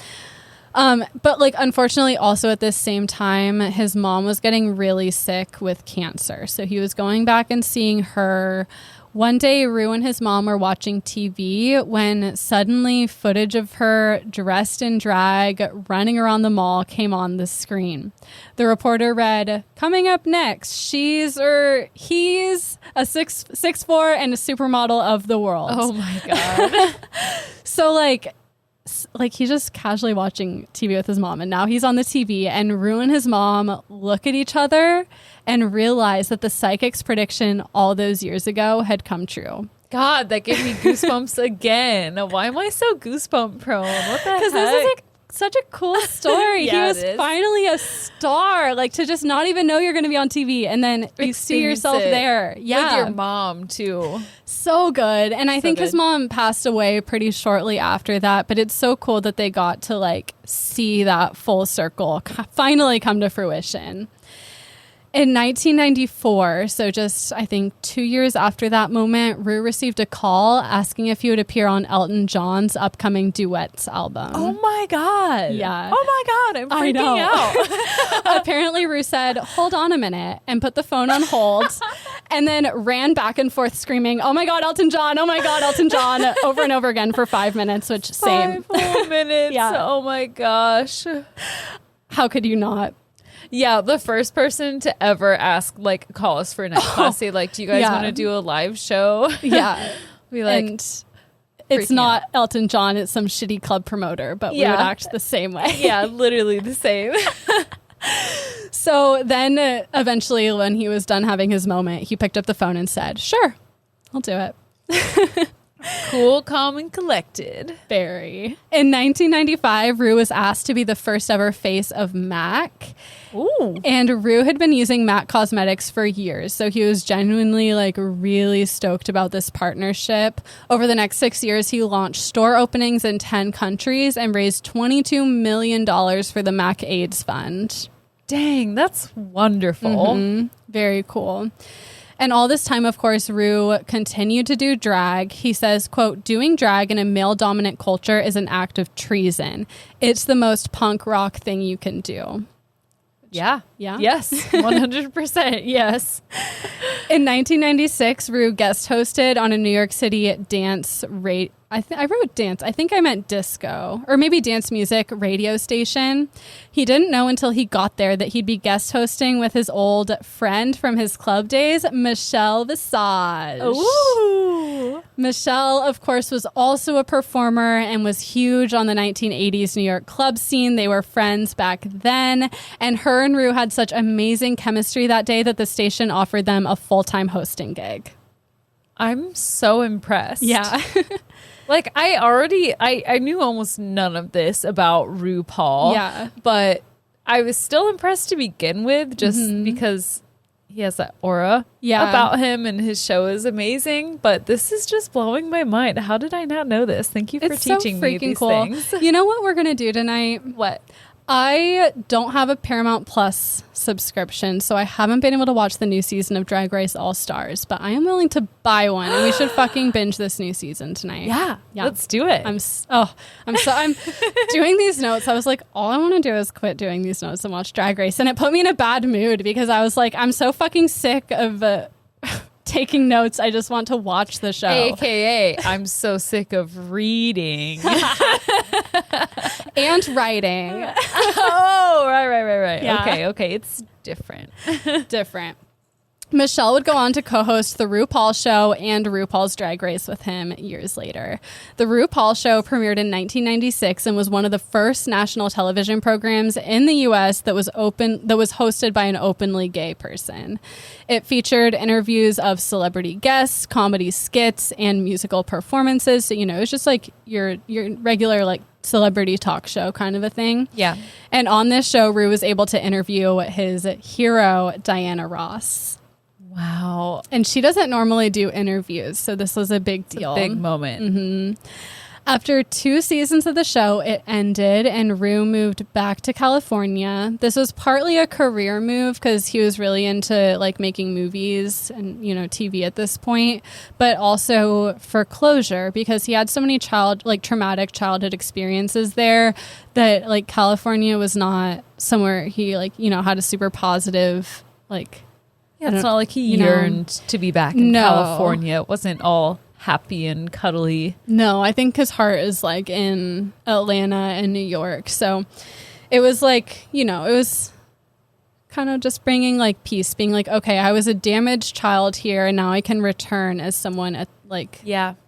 But like, unfortunately, also at this same time, his mom was getting really sick with cancer. So he was going back and seeing her. One day, Ru and his mom were watching TV when suddenly footage of her dressed in drag running around the mall came on the screen. The reporter read, "Coming up next, he's a 6'4" and a supermodel of the world." Oh my God. So like he's just casually watching TV with his mom, and now he's on the TV, and Ru and his mom look at each other and realize that the psychic's prediction all those years ago had come true. God, that gave me goosebumps again. Why am I so goosebump prone? What the heck? Because this is like such a cool story. Yeah, he was finally a star. Like, to just not even know you're going to be on TV, and then you see yourself there. Yeah, with your mom too. So good. And I think good. his mom passed away pretty shortly after that, but it's so cool that they got to like see that full circle finally come to fruition. In 1994, so just I think 2 years after that moment, Ru received a call asking if he would appear on Elton John's upcoming Duets album. Oh my God. Yeah. Oh my God. I'm freaking out. Apparently, Ru said, "Hold on a minute," and put the phone on hold, and then ran back and forth screaming, "Oh my God, Elton John! Oh my God, Elton John!" over and over again for 5 minutes, which same. 5 whole minutes. Yeah. Oh my gosh. How could you not? Yeah, the first person to ever ask, like, call us for a night class, say, like, do you guys want to do a live show? Yeah. Be like, and it's not Elton John, it's some shitty club promoter, but we would act the same way. Yeah, literally the same. So then eventually, when he was done having his moment, he picked up the phone and said, "Sure, I'll do it." Cool, calm, and collected. Very. In 1995, Ru was asked to be the first ever face of MAC. Ooh. And Ru had been using MAC Cosmetics for years, so he was genuinely like really stoked about this partnership. Over the next 6 years, he launched store openings in 10 countries and raised $22 million for the MAC AIDS Fund. Dang, that's wonderful. Mm-hmm. Very cool. And all this time, of course, Ru continued to do drag. He says, quote, "Doing drag in a male-dominant culture is an act of treason. It's the most punk rock thing you can do." Yeah. Yeah. Yes. 100%. Yes. In 1996, Ru guest hosted on a New York City dance rate. I wrote dance. I think I meant disco, or maybe dance music radio station. He didn't know until he got there that he'd be guest hosting with his old friend from his club days, Michelle Visage. Ooh. Michelle, of course, was also a performer and was huge on the 1980s New York club scene. They were friends back then, and her and Ru had such amazing chemistry that day that the station offered them a full-time hosting gig. I'm so impressed. Yeah. Like, I knew almost none of this about RuPaul. Yeah. But I was still impressed to begin with, just because he has that aura about him, and his show is amazing. But this is just blowing my mind. How did I not know this? Thank you for teaching me these things. You know what we're going to do tonight? What? I don't have a Paramount Plus subscription, so I haven't been able to watch the new season of Drag Race All Stars, but I am willing to buy one, and we should fucking binge this new season tonight. Yeah. Let's do it. I'm doing these notes. I was like, all I want to do is quit doing these notes and watch Drag Race, and it put me in a bad mood because I was like, I'm so fucking sick of taking notes. I just want to watch the show. AKA, I'm so sick of reading. And writing. Oh, right. Yeah. Okay. It's different. Michelle would go on to co-host The RuPaul Show and RuPaul's Drag Race with him years later. The RuPaul Show premiered in 1996 and was one of the first national television programs in the U.S. that was hosted by an openly gay person. It featured interviews of celebrity guests, comedy skits, and musical performances. So, it was just like your regular like celebrity talk show kind of a thing. Yeah. And on this show, Ru was able to interview his hero, Diana Ross. Wow. And she doesn't normally do interviews, so this was a big deal. A big moment. Mm-hmm. After 2 seasons of the show, it ended and Ru moved back to California. This was partly a career move because he was really into like making movies and, TV at this point, but also for closure because he had so many traumatic childhood experiences there that like California was not somewhere he had a super positive it's not like he yearned to be back in California. It wasn't all happy and cuddly. No, I think his heart is like in Atlanta and New York. So it was like, it was kind of just bringing like peace, being like, okay, I was a damaged child here and now I can return as someone at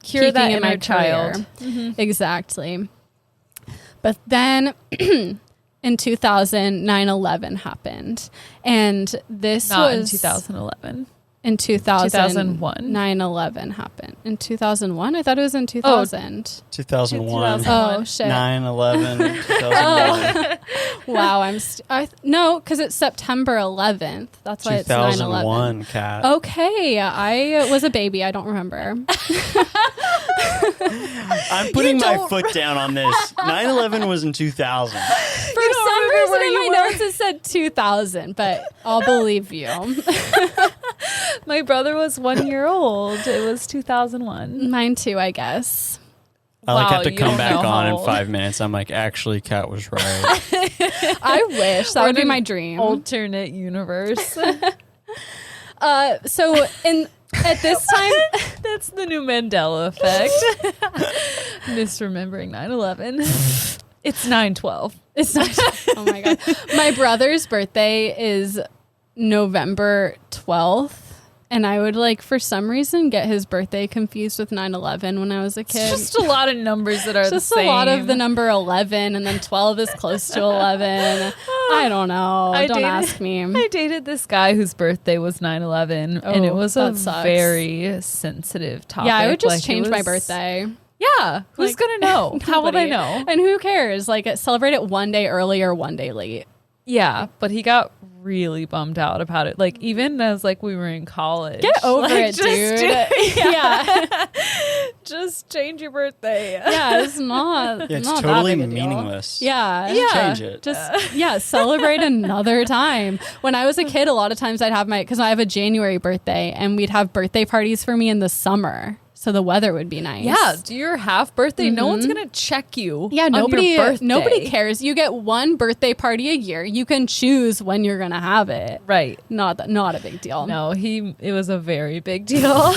cure that inner child. Mm-hmm. Exactly. But then in 2000, 9/11 happened. And this was... in 2011. In 2001. 9/11 happened. In 2001? I thought it was in 2000. 2001. Oh, shit. 9/11, 2001. Wow, no, because it's September 11th. That's why it's 9/11. 2001, Kat. Okay, I was a baby. I don't remember. I'm putting my foot down on this. 9/11 was in 2000. For some reason in my notes it said 2000, but I'll believe you. My brother was 1 year old. It was 2001. Mine too, I guess. I have to come back on in 5 minutes. I'm like, actually, Kat was right. I wish. That would be my dream. Alternate universe. So at this time... That's the new Mandela effect. Misremembering 9/11. It's 9/12. It's not. Oh my God. My brother's birthday is November 12th. And I would for some reason get his birthday confused with 9/11 when I was a kid. It's just a lot of numbers that are the same. Just a lot of the number 11 and then 12 is close to 11. I don't know. Don't ask me. I dated this guy whose birthday was 9/11 and it was a very sensitive topic. Yeah, I would just change my birthday. Yeah. Who's going to know? How would I know? And who cares? Celebrate it one day early or one day late. Yeah, but he got really bummed out about it. Even as we were in college. Get over it, dude. Yeah. Just change your birthday. Yeah, it's not. Yeah, it's not totally that big a deal. meaningless. Yeah. Change it. Just celebrate another time. When I was a kid, a lot of times I'd have because I have a January birthday and we'd have birthday parties for me in the summer. So the weather would be nice. Yeah, do your half birthday. No one's gonna check you. Yeah, on your birthday. Nobody cares. You get one birthday party a year. You can choose when you're gonna have it. Right. Not a big deal. No, it was a very big deal.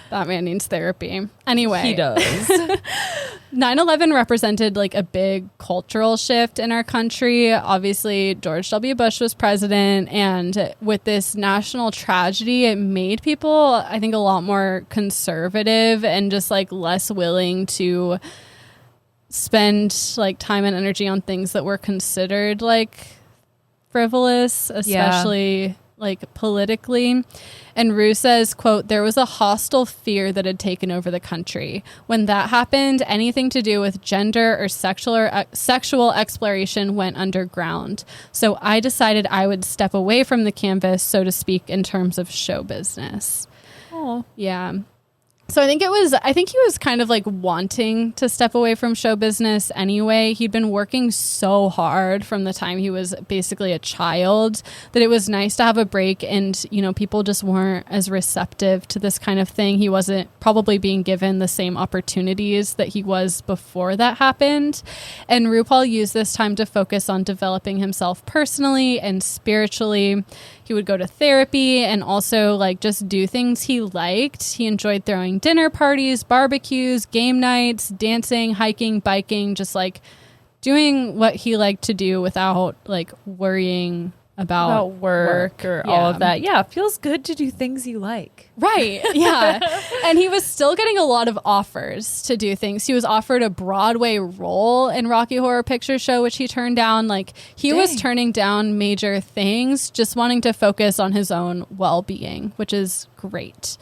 That man needs therapy. Anyway. He does. 9/11 represented a big cultural shift in our country. Obviously, George W. Bush was president, and with this national tragedy, it made people, I think, a lot more conservative and just less willing to spend time and energy on things that were considered frivolous, especially like politically. And Ru says, quote, there was a hostile fear that had taken over the country. When that happened, anything to do with gender or sexual exploration went underground. So I decided I would step away from the canvas, so to speak, in terms of show business. Oh, yeah. So I think he was kind of like wanting to step away from show business anyway. He'd been working so hard from the time he was basically a child that it was nice to have a break, and, you know, people just weren't as receptive to this kind of thing. He wasn't probably being given the same opportunities that he was before that happened. And RuPaul used this time to focus on developing himself personally and spiritually. He would go to therapy and also like just do things he liked. He enjoyed throwing dinner parties, barbecues, game nights, dancing, hiking, biking, just like doing what he liked to do without like worrying about work or all of that. Yeah, it feels good to do things you like. Right. Yeah. And he was still getting a lot of offers to do things. He was offered a Broadway role in Rocky Horror Picture Show, which he turned down. Like, he was turning down major things, just wanting to focus on his own well-being, which is great.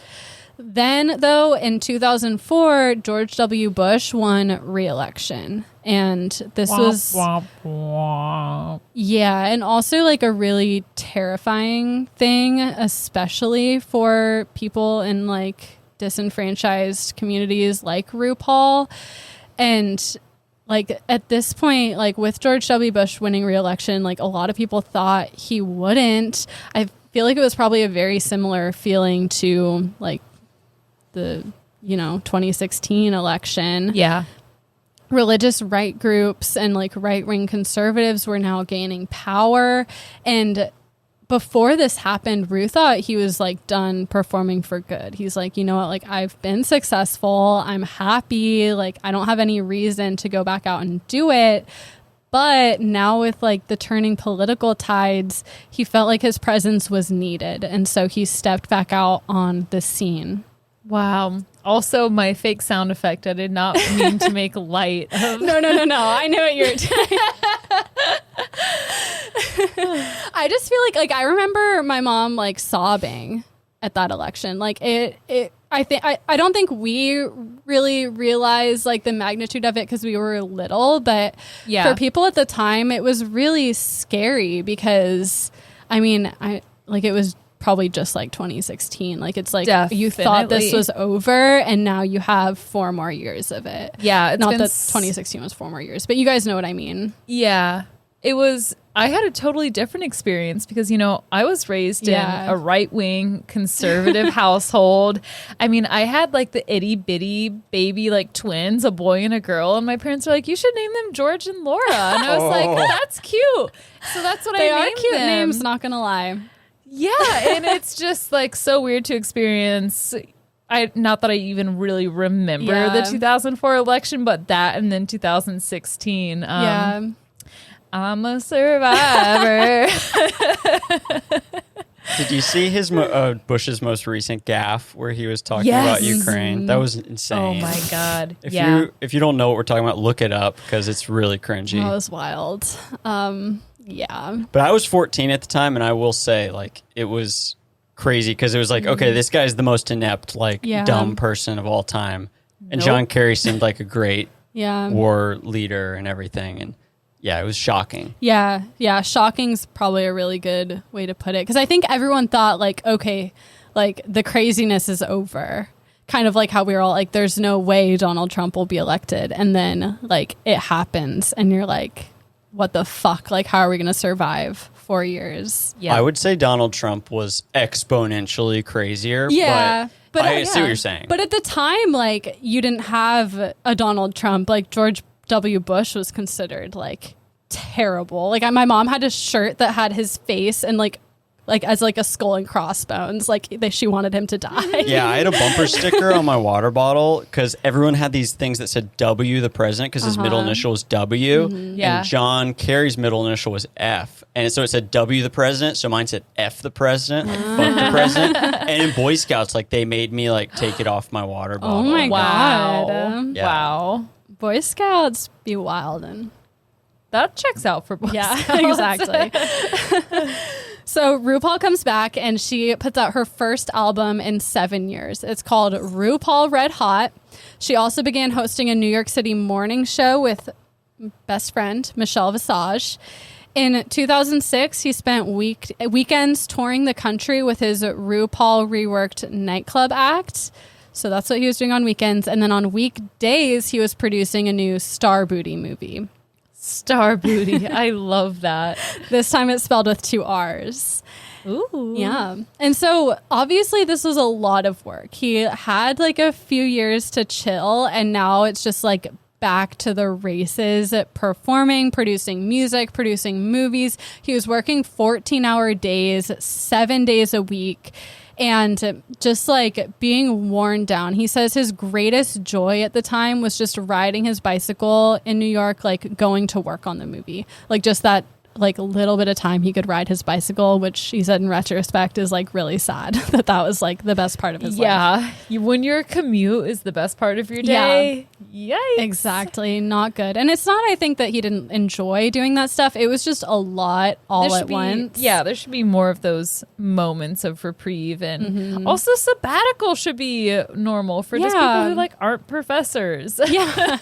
Then, though, in 2004, George W. Bush won re-election. And this was, yeah, and also like a really terrifying thing, especially for people in like disenfranchised communities like RuPaul. And like at this point, like with George W. Bush winning re-election, like a lot of people thought he wouldn't. I feel like it was probably a very similar feeling to like the, 2016 election. Yeah. Religious right groups and like right-wing conservatives were now gaining power. And before this happened, Ru thought he was like done performing for good. He's like, you know what, like I've been successful. I'm happy. Like I don't have any reason to go back out and do it. But now with like the turning political tides, he felt like his presence was needed. And so he stepped back out on the scene. Wow. Also, my fake sound effect, I did not mean to make light of. No. I knew what you were doing. I just feel like I remember my mom like sobbing at that election. Like I don't think we really realized like the magnitude of it because we were little, but for people at the time, it was really scary because it was probably just like 2016. Like it's like you thought this was over and now you have 4 more years of it. Yeah. Not that 2016 was 4 more years, but you guys know what I mean. Yeah. I had a totally different experience because, I was raised in a right-wing conservative household. I mean, I had like the itty bitty baby, like twins, a boy and a girl. And my parents were like, you should name them George and Laura. And I was like, that's cute. So that's what I named them. They are cute names, not going to lie. Yeah, and it's just like so weird to experience. Not that I even really remember the 2004 election, but that and then 2016. I'm a survivor. Did you see his Bush's most recent gaffe where he was talking about Ukraine? That was insane. Oh my God. If you don't know what we're talking about, look it up because it's really cringy. That was wild. Yeah. But I was 14 at the time, and I will say, like, it was crazy because it was like, okay, this guy's the most inept, like, dumb person of all time. And John Kerry seemed like a great war leader and everything. And yeah, it was shocking. Yeah. Shocking's probably a really good way to put it. Because I think everyone thought, like, okay, like, the craziness is over. Kind of like how we were all like, there's no way Donald Trump will be elected. And then, like, it happens. And you're like, what the fuck? Like, how are we going to survive 4 years? Yeah. I would say Donald Trump was exponentially crazier. Yeah. But I see what you're saying. But at the time, like, you didn't have a Donald Trump. Like, George W. Bush was considered, like, terrible. Like, my mom had a shirt that had his face and, like as like a skull and crossbones, like she wanted him to die. Yeah, I had a bumper sticker on my water bottle because everyone had these things that said W the president because his middle initial was W. And John Kerry's middle initial was F. And so it said W the president, so mine said F the president, like fuck the president. And in Boy Scouts, like they made me like take it off my water bottle. Oh my God. Yeah. Wow. Boy Scouts be wildin'. That checks out for Boy Scouts. Yeah, exactly. So RuPaul comes back and she puts out her first album in 7 years. It's called RuPaul Red Hot. She also began hosting a New York City morning show with best friend Michelle Visage. In 2006, he spent weekends touring the country with his RuPaul Reworked nightclub act. So that's what he was doing on weekends. And then on weekdays, he was producing a new Star Booty movie. Star Booty. I love that. This time it's spelled with 2 R's. Ooh. Yeah. And so obviously this was a lot of work. He had like a few years to chill, and now it's just like back to the races, performing, producing music, producing movies. He was working 14-hour days, 7 days a week, and just like being worn down. He says his greatest joy at the time was just riding his bicycle in New York, like going to work on the movie. Like just that like a little bit of time he could ride his bicycle, which he said in retrospect is like really sad that was like the best part of his life. Yeah. When your commute is the best part of your day. Yeah. Yikes. Exactly. Not good. And it's not, I think, that he didn't enjoy doing that stuff. It was just a lot all at once. Yeah. There should be more of those moments of reprieve. And also sabbatical should be normal for just people who like aren't professors. Yeah.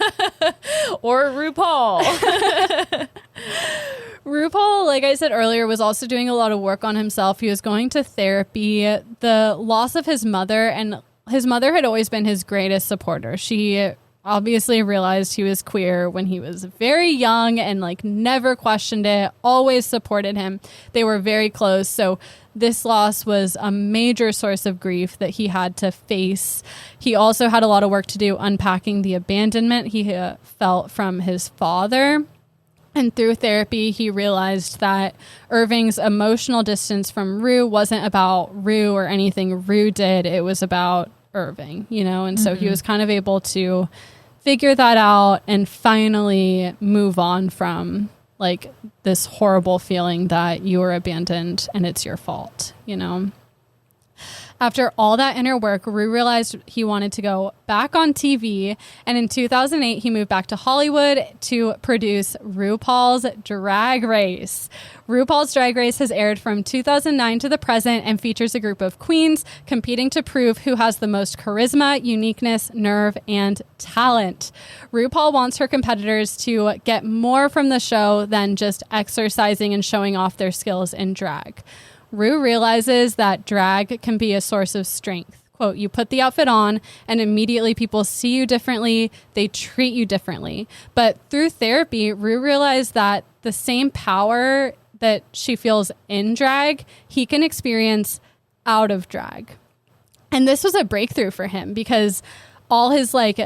Or RuPaul. RuPaul, like I said earlier, was also doing a lot of work on himself. He was going to therapy. The loss of his mother, and his mother had always been his greatest supporter. She obviously realized he was queer when he was very young and like never questioned it, always supported him. They were very close. So this loss was a major source of grief that he had to face. He also had a lot of work to do unpacking the abandonment he felt from his father. And through therapy, he realized that Irving's emotional distance from Ru wasn't about Ru or anything Ru did. It was about Irving, you know? And so he was kind of able to figure that out and finally move on from like this horrible feeling that you were abandoned and it's your fault, you know? After all that inner work, Ru realized he wanted to go back on TV, and in 2008, he moved back to Hollywood to produce RuPaul's Drag Race. RuPaul's Drag Race has aired from 2009 to the present and features a group of queens competing to prove who has the most charisma, uniqueness, nerve, and talent. RuPaul wants her competitors to get more from the show than just exercising and showing off their skills in drag. Ru realizes that drag can be a source of strength. Quote, you put the outfit on and immediately people see you differently. They treat you differently. But through therapy, Ru realized that the same power that she feels in drag, he can experience out of drag. And this was a breakthrough for him because all his like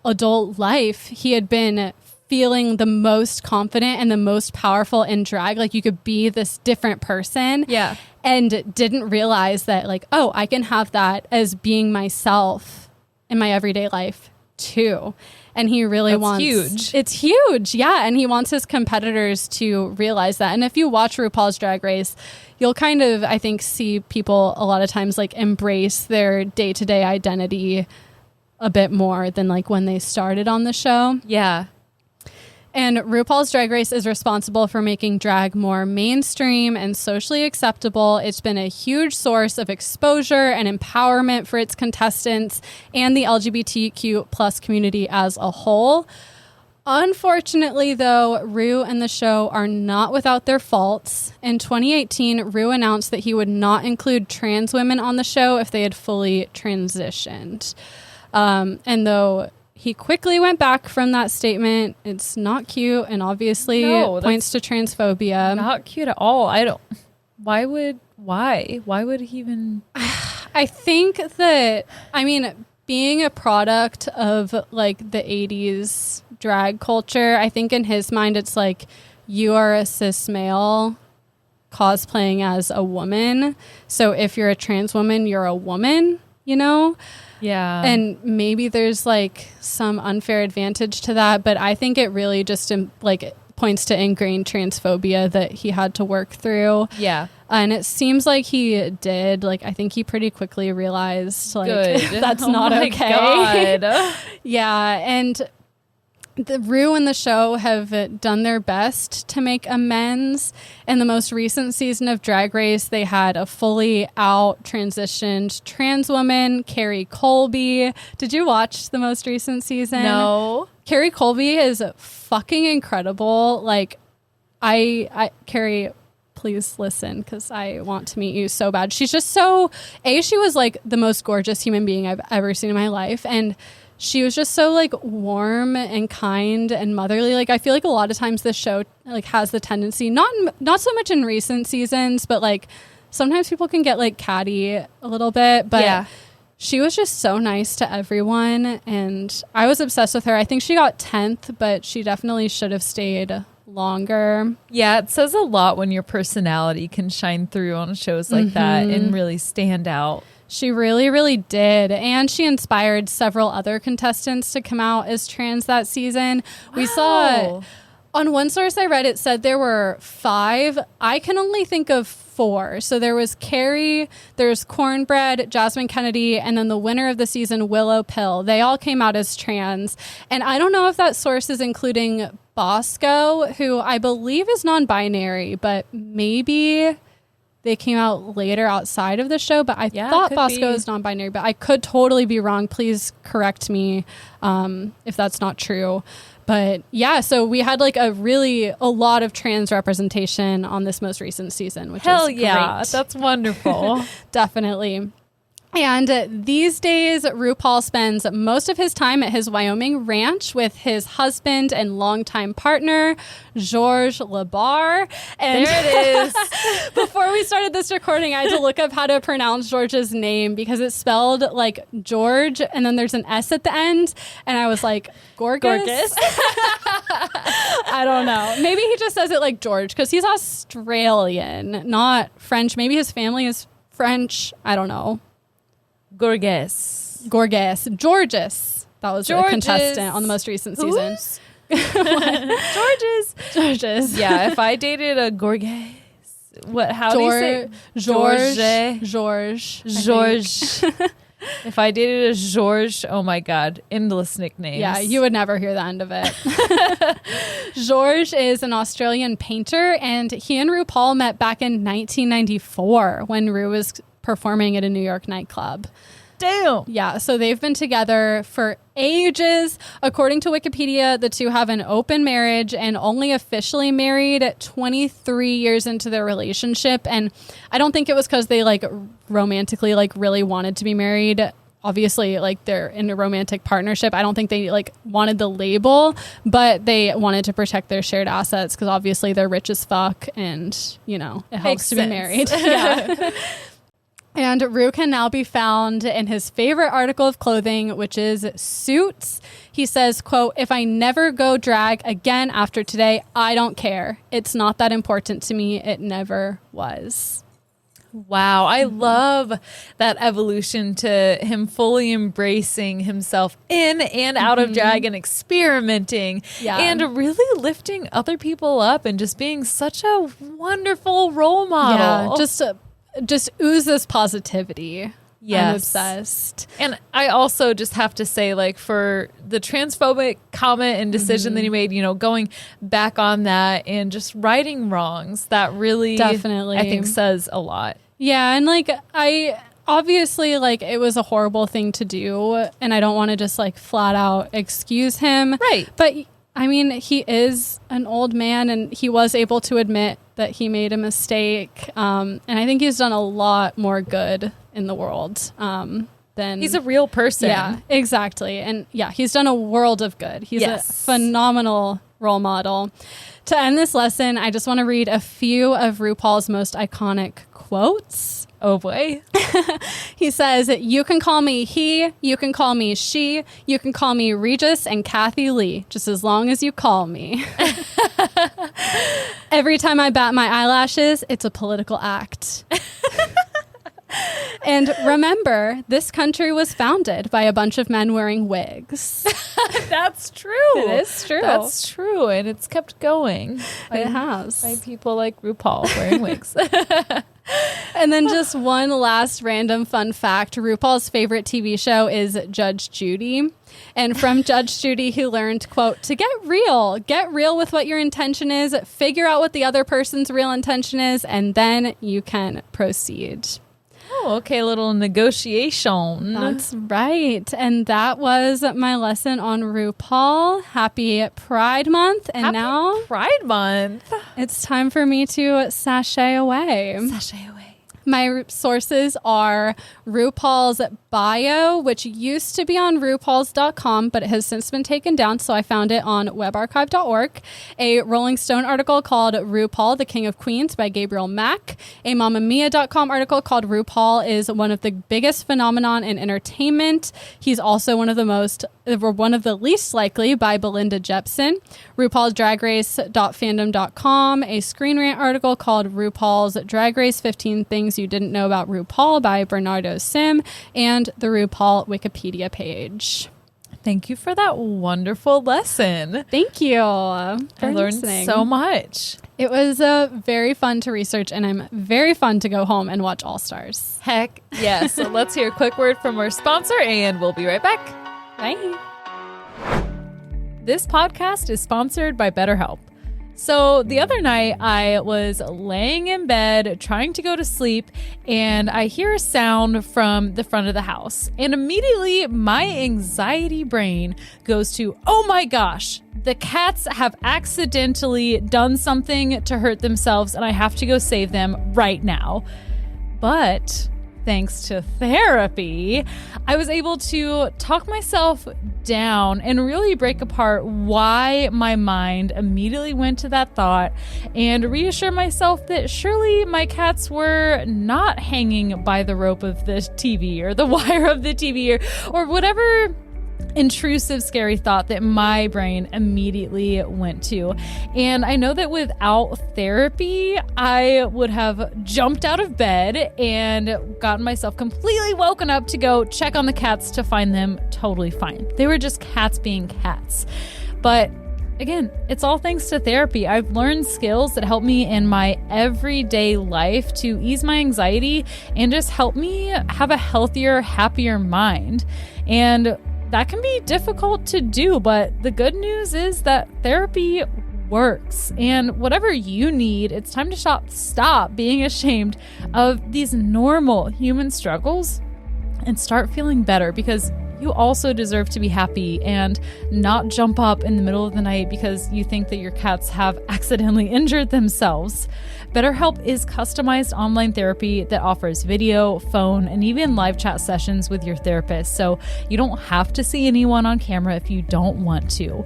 adult life, he had been feeling the most confident and the most powerful in drag. Like you could be this different person. Yeah. And didn't realize that like, oh, I can have that as being myself in my everyday life too. And he really wants... huge. It's huge. Yeah. And he wants his competitors to realize that. And if you watch RuPaul's Drag Race, you'll kind of, I think, see people a lot of times like embrace their day-to-day identity a bit more than like when they started on the show. Yeah. And RuPaul's Drag Race is responsible for making drag more mainstream and socially acceptable. It's been a huge source of exposure and empowerment for its contestants and the LGBTQ plus community as a whole. Unfortunately, though, Ru and the show are not without their faults. In 2018, Ru announced that he would not include trans women on the show if they had fully transitioned. And though he quickly went back from that statement, it's not cute and obviously points to transphobia. Not cute at all. Why would he even? I think that, I mean, being a product of like the 80s drag culture, I think in his mind it's like you are a cis male cosplaying as a woman. So if you're a trans woman, you're a woman, you know? Yeah. And maybe there's like some unfair advantage to that, but I think it really just like points to ingrained transphobia that he had to work through. Yeah. And it seems like he did. Like, I think he pretty quickly realized like that's not okay. God. Yeah. And the Rue and the show have done their best to make amends. In the most recent season of Drag Race, they had a fully out transitioned trans woman, Carrie Colby. Did you watch the most recent season? No. Carrie Colby is fucking incredible. Like, Carrie, please listen, because I want to meet you so bad. She's just so, she was like the most gorgeous human being I've ever seen in my life. And she was just so like warm and kind and motherly. Like, I feel like a lot of times this show like has the tendency, not so much in recent seasons, but like sometimes people can get like catty a little bit. But she was just so nice to everyone, and I was obsessed with her. I think she got 10th, but she definitely should have stayed longer. Yeah, it says a lot when your personality can shine through on shows like that and really stand out. She really, really did. And she inspired several other contestants to come out as trans that season. Wow. We saw, on one source I read, it said there were 5. I can only think of 4. So there was Carrie, there's Cornbread, Jasmine Kennedy, and then the winner of the season, Willow Pill. They all came out as trans. And I don't know if that source is including Bosco, who I believe is non-binary, but maybe they came out later outside of the show. But I thought Bosco is non-binary, but I could totally be wrong. Please correct me if that's not true. But yeah, so we had like a lot of trans representation on this most recent season, which is great. That's wonderful. Definitely. And these days, RuPaul spends most of his time at his Wyoming ranch with his husband and longtime partner, Georges Labar. And there it is. Before we started this recording, I had to look up how to pronounce George's name because it's spelled like George, and then there's an S at the end. And I was like, Gorgas? I don't know. Maybe he just says it like George because he's Australian, not French. Maybe his family is French. I don't know. Gorgas. Georges. That was a contestant on the most recent season. Georges. Yeah, if I dated a Gorgas, how do you say? George. If I dated a George, oh my God, endless nicknames. Yeah, you would never hear the end of it. George is an Australian painter, and he and RuPaul met back in 1994 when Ru was performing at a New York nightclub. Damn. Yeah, so they've been together for ages. According to Wikipedia, the two have an open marriage and only officially married 23 years into their relationship. And I don't think it was because they like romantically like really wanted to be married. Obviously, like they're in a romantic partnership. I don't think they like wanted the label, but they wanted to protect their shared assets because obviously they're rich as fuck, and you know it helps to be married. Yeah. And Ru can now be found in his favorite article of clothing, which is suits. He says, quote, "If I never go drag again after today, I don't care. It's not that important to me. It never was." Wow. I love that evolution to him fully embracing himself in and out of drag and experimenting and really lifting other people up and just being such a wonderful role model. Yeah, just oozes positivity. Yes. I'm obsessed. And I also just have to say, like, for the transphobic comment and decision that he made, you know, going back on that and just righting wrongs, that really definitely I think says a lot. Yeah, and like obviously like it was a horrible thing to do, and I don't want to just like flat out excuse him. Right. But I mean, he is an old man, and he was able to admit that he made a mistake. And I think he's done a lot more good in the world than... He's a real person. Yeah, exactly. And yeah, he's done a world of good. He's a phenomenal role model. To end this lesson, I just want to read a few of RuPaul's most iconic quotes. Oh boy. He says, "You can call me he, you can call me she, you can call me Regis and Kathy Lee, just as long as you call me." "Every time I bat my eyelashes, it's a political act." "And remember, this country was founded by a bunch of men wearing wigs." That's true. It is true. That's true. And it's kept going. It has. By people like RuPaul wearing wigs. And then just one last random fun fact. RuPaul's favorite TV show is Judge Judy. And from Judge Judy, who learned, quote, to get real with what your intention is, figure out what the other person's real intention is, and then you can proceed. Oh, okay, a little negotiation. That's right. And that was my lesson on RuPaul. Happy Pride Month. And now Pride Month. It's time for me to sashay away. Sashay away. My sources are RuPaul's bio, which used to be on RuPaul's.com, but it has since been taken down, so I found it on webarchive.org. A Rolling Stone article called RuPaul, the King of Queens by Gabriel Mack. A MammaMia.com article called RuPaul is one of the biggest phenomenon in entertainment. He's also one of the least likely by Belinda Jepson. RuPaul's Drag Race.fandom.com. A Screen Rant article called RuPaul's Drag Race 15 Things You Didn't Know About RuPaul by Bernardo Sim, and the RuPaul Wikipedia page. Thank you for that wonderful lesson. Thank you. I learned so much. It was very fun to research, and I'm very fun to go home and watch All Stars. Heck yes. So let's hear a quick word from our sponsor, and we'll be right back. Bye. This podcast is sponsored by BetterHelp. So the other night I was laying in bed trying to go to sleep, and I hear a sound from the front of the house, and immediately my anxiety brain goes to, oh my gosh, the cats have accidentally done something to hurt themselves and I have to go save them right now. But thanks to therapy, I was able to talk myself down and really break apart why my mind immediately went to that thought and reassure myself that surely my cats were not hanging by the rope of the TV or the wire of the TV or whatever intrusive, scary thought that my brain immediately went to. And I know that without therapy, I would have jumped out of bed and gotten myself completely woken up to go check on the cats to find them totally fine. They were just cats being cats. But again, it's all thanks to therapy. I've learned skills that help me in my everyday life to ease my anxiety and just help me have a healthier, happier mind. And that can be difficult to do, but the good news is that therapy works. And whatever you need, it's time to stop being ashamed of these normal human struggles and start feeling better, because you also deserve to be happy and not jump up in the middle of the night because you think that your cats have accidentally injured themselves. BetterHelp is customized online therapy that offers video, phone, and even live chat sessions with your therapist, so you don't have to see anyone on camera if you don't want to.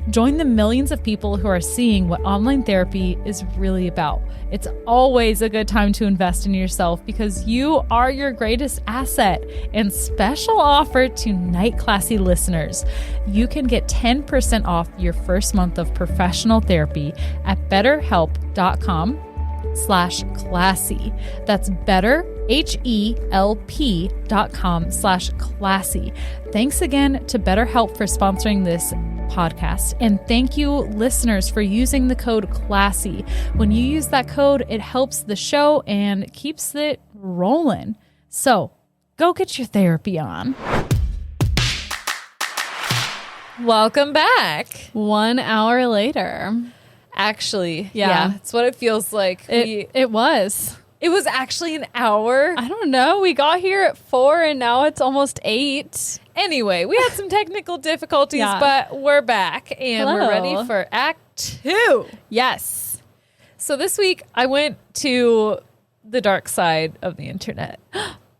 Join the millions of people who are seeing what online therapy is really about. It's always a good time to invest in yourself because you are your greatest asset. And special offer to Night Classy listeners. You can get 10% off your first month of professional therapy at betterhelp.com/classy. That's betterhelp.com/classy. Thanks again to BetterHelp for sponsoring this podcast. And thank you, listeners, for using the code CLASSY. When you use that code, it helps the show and keeps it rolling. So go get your therapy on. Welcome back. 1 hour later. Actually, yeah, it's what it feels like. It was. It was actually an hour. I don't know. We got here at 4 and now it's almost 8. Anyway, we had some technical difficulties, but we're back and we're ready for Act 2. Yes. So this week I went to the dark side of the internet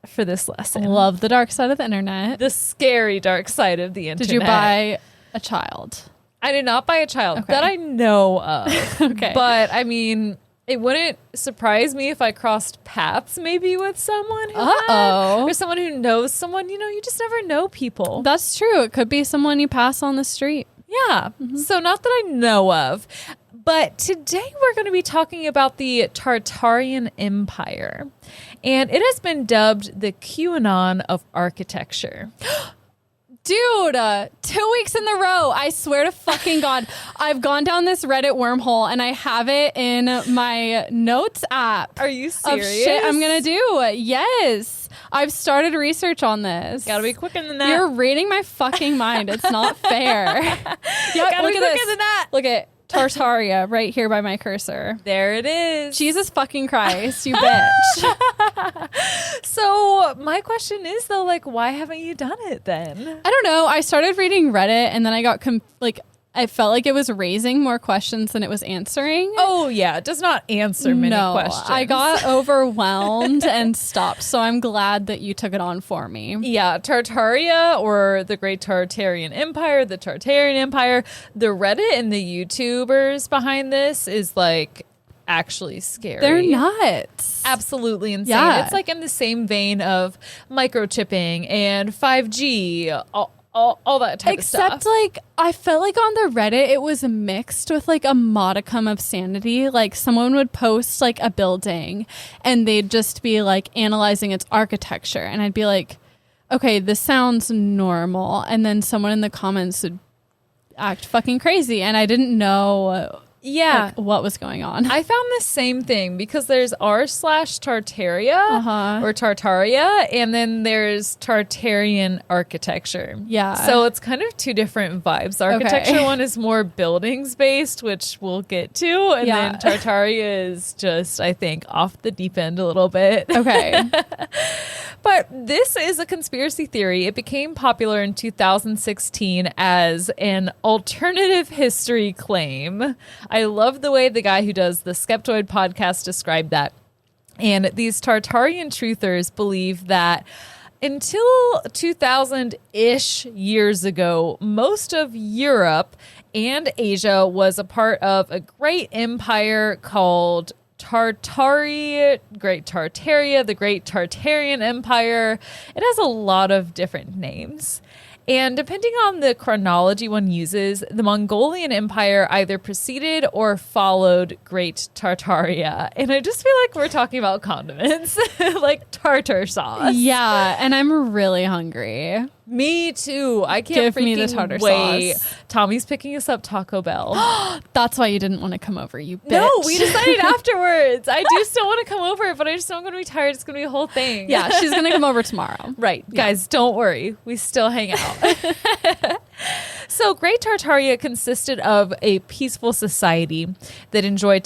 for this lesson. Love the dark side of the internet. The scary dark side of the internet. Did you buy a child? I did not buy a child that I know of. Okay. But I mean, it wouldn't surprise me if I crossed paths maybe with someone who had, or someone who knows someone. You know, you just never know people. That's true. It could be someone you pass on the street. Yeah. Mm-hmm. So not that I know of. But today we're going to be talking about the Tartarian Empire. And it has been dubbed the QAnon of architecture. Dude, 2 weeks in a row. I swear to fucking God, I've gone down this Reddit wormhole and I have it in my notes app. Are you serious? Of shit I'm going to do. Yes. I've started research on this. Gotta be quicker than that. You're reading my fucking mind. It's not fair. Gotta be quicker than that. Look at Tartaria right here by my cursor. There it is. Jesus fucking Christ, you bitch. So my question is though, like, why haven't you done it then? I don't know. I started reading Reddit and then I got I felt like it was raising more questions than it was answering. Oh yeah, it does not answer many questions. I got overwhelmed and stopped. So I'm glad that you took it on for me. Yeah, Tartaria, or the Great Tartarian Empire, the Tartarian Empire, the Reddit and the YouTubers behind this is like actually scary. They're nuts. Absolutely insane. Yeah. It's like in the same vein of microchipping and 5G, all that type of stuff. Except like I felt like on the Reddit it was mixed with like a modicum of sanity. Like someone would post like a building and they'd just be like analyzing its architecture and I'd be like, okay, this sounds normal, and then someone in the comments would act fucking crazy and I didn't know what was going on. I found the same thing because there's r/Tartaria or Tartaria, and then there's Tartarian architecture. Yeah. So it's kind of two different vibes. The architecture one is more buildings based, which we'll get to. And then Tartaria is just, I think, off the deep end a little bit. Okay. But this is a conspiracy theory. It became popular in 2016 as an alternative history claim. I love the way the guy who does the Skeptoid podcast described that. And these Tartarian truthers believe that until 2000-ish years ago, most of Europe and Asia was a part of a great empire called Great Tartaria, the Great Tartarian Empire. It has a lot of different names. And depending on the chronology one uses, the Mongolian Empire either preceded or followed Great Tartaria. And I just feel like we're talking about condiments, like tartar sauce. Yeah, and I'm really hungry. Me too. I can't Give freaking me the tartar wait. sauce. Tommy's picking us up Taco Bell. That's why you didn't want to come over, you bitch. No, we decided afterwards. I do still want to come over, but I just know I'm going to be tired. It's going to be a whole thing. Yeah, she's going to come over tomorrow. Right. Yeah. Guys, don't worry. We still hang out. So Great Tartaria consisted of a peaceful society that enjoyed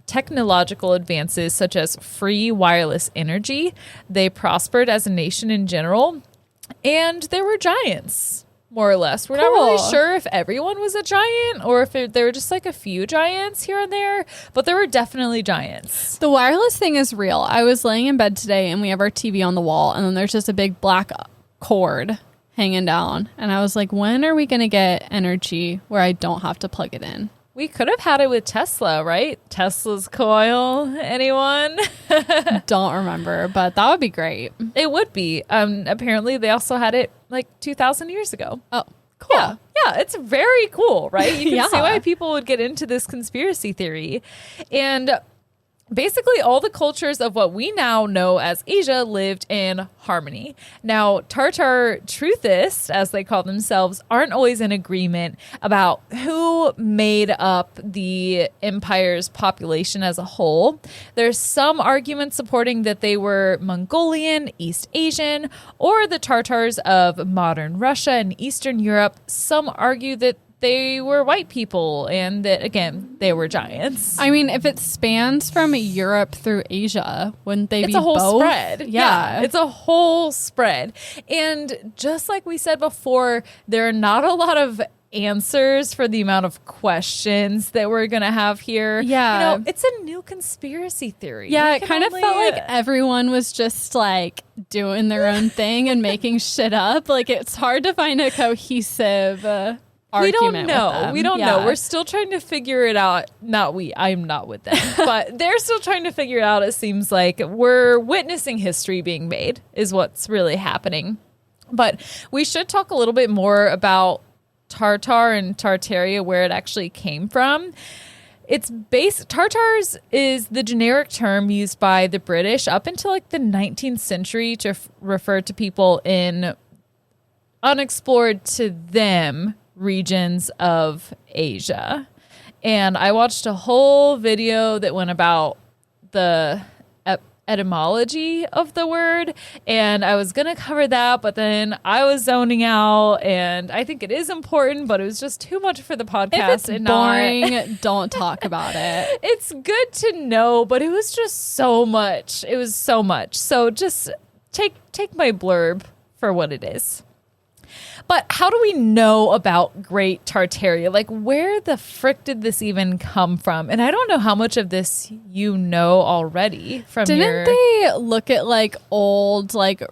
technological advances such as free wireless energy. They prospered as a nation in general, and there were giants, more or less. We're not really sure if everyone was a giant or if there were just like a few giants here and there, but there were definitely giants. The wireless thing is real. I was laying in bed today and we have our TV on the wall and then there's just a big black cord hanging down. And I was like, when are we going to get energy where I don't have to plug it in? We could have had it with Tesla, right? Tesla's coil. Anyone? Don't remember, but that would be great. It would be. Apparently, they also had it like 2,000 years ago. Oh, cool. Yeah, it's very cool, right? You can see why people would get into this conspiracy theory. And basically, all the cultures of what we now know as Asia lived in harmony. Now, Tartar Truthists, as they call themselves, aren't always in agreement about who made up the empire's population as a whole. There's some arguments supporting that they were Mongolian, East Asian, or the Tartars of modern Russia and Eastern Europe. Some argue that they were white people and that, again, they were giants. I mean, if it spans from Europe through Asia, wouldn't they be both? It's a whole spread. Yeah, it's a whole spread. And just like we said before, there are not a lot of answers for the amount of questions that we're going to have here. Yeah. You know, it's a new conspiracy theory. Yeah, it kind of felt like everyone was just like doing their own thing and making shit up. Like it's hard to find a cohesive we don't know. Yeah. We're still trying to figure it out. I'm not with them, but they're still trying to figure it out. It seems like we're witnessing history being made is what's really happening. But we should talk a little bit more about Tartar and Tartaria, where it actually came from. Tartars is the generic term used by the British up until like the 19th century to refer to people in unexplored to them regions of Asia. And I watched a whole video that went about the etymology of the word, and I was going to cover that, but then I was zoning out, and I think it is important, but it was just too much for the podcast. If it's boring, don't talk about it. It's good to know, but it was just so much. It was so much. So just take my blurb for what it is. But how do we know about Great Tartaria? Like, where the frick did this even come from? And I don't know how much of this you know already from Didn't they look at like old like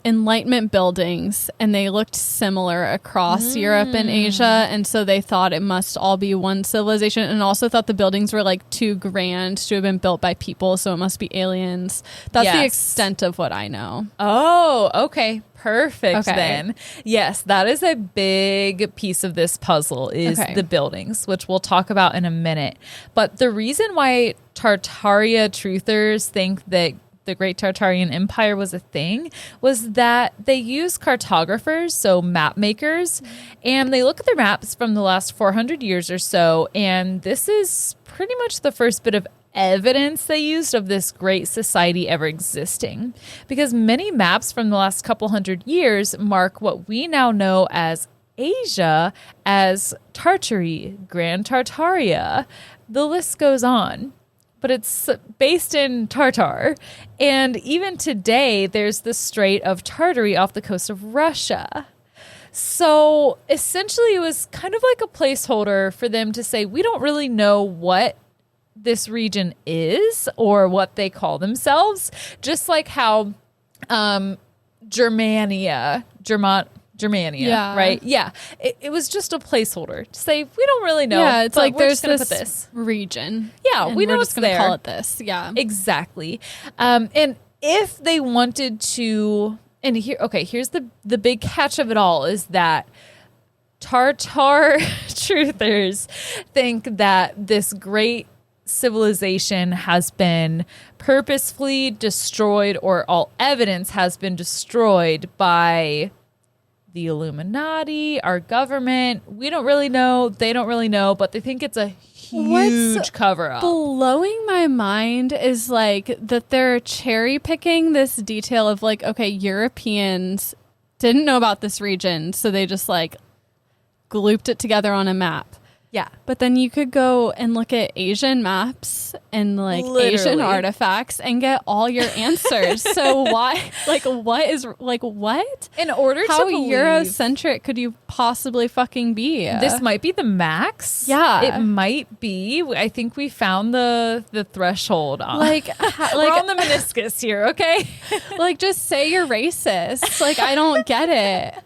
Enlightenment buildings, and they looked similar across Europe and Asia, and so they thought it must all be one civilization, and also thought the buildings were like too grand to have been built by people, so it must be aliens. That's the extent of what I know. Oh, okay. Perfect then. Yes, that is a big piece of this puzzle is the buildings, which we'll talk about in a minute. But the reason why Tartaria truthers think that the Great Tartarian Empire was a thing was that they use cartographers, so map makers, and they look at their maps from the last 400 years or so, and this is pretty much the first bit of evidence they used of this great society ever existing, because many maps from the last couple hundred years mark what we now know as Asia as Tartary, Grand Tartaria. The list goes on. But it's based in Tartar. And even today, there's the Strait of Tartary off the coast of Russia. So essentially, it was kind of like a placeholder for them to say, we don't really know what this region is or what they call themselves. Just like how Germania, right? Yeah. It was just a placeholder to say, we don't really know. Yeah, it's like there's this region. Yeah, we know we're it's just going to there. call it this. Yeah. Exactly. And if they wanted to, and here's the big catch of it all is that Tartar truthers think that this great civilization has been purposefully destroyed, or all evidence has been destroyed by the Illuminati, our government. We don't really know. They don't really know, but they think it's a huge cover-up. Blowing my mind is like that they're cherry picking this detail of like, okay, Europeans didn't know about this region, so they just like glooped it together on a map. Yeah. But then you could go and look at Asian maps and like Asian artifacts and get all your answers. So why, like, what? In order How to believe Euro-centric could you possibly fucking be? This might be the max. Yeah. It might be. I think we found the threshold on. Like, we're on the meniscus here, okay? Like, just say you're racist. Like, I don't get it.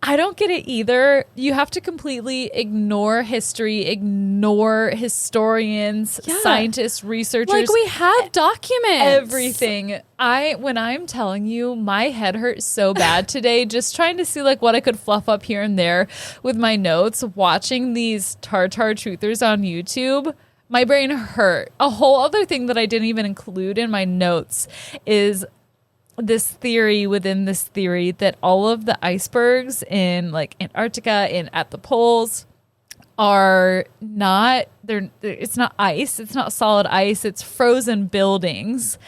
I don't get it either. You have to completely ignore history, ignore historians, scientists, researchers. Like, we have documents. Everything. When I'm telling you, my head hurts so bad today, just trying to see like what I could fluff up here and there with my notes, watching these Tartar Truthers on YouTube. My brain hurt. A whole other thing that I didn't even include in my notes is this theory within this theory that all of the icebergs in like Antarctica and at the poles are not, it's not ice, it's not solid ice, it's frozen buildings.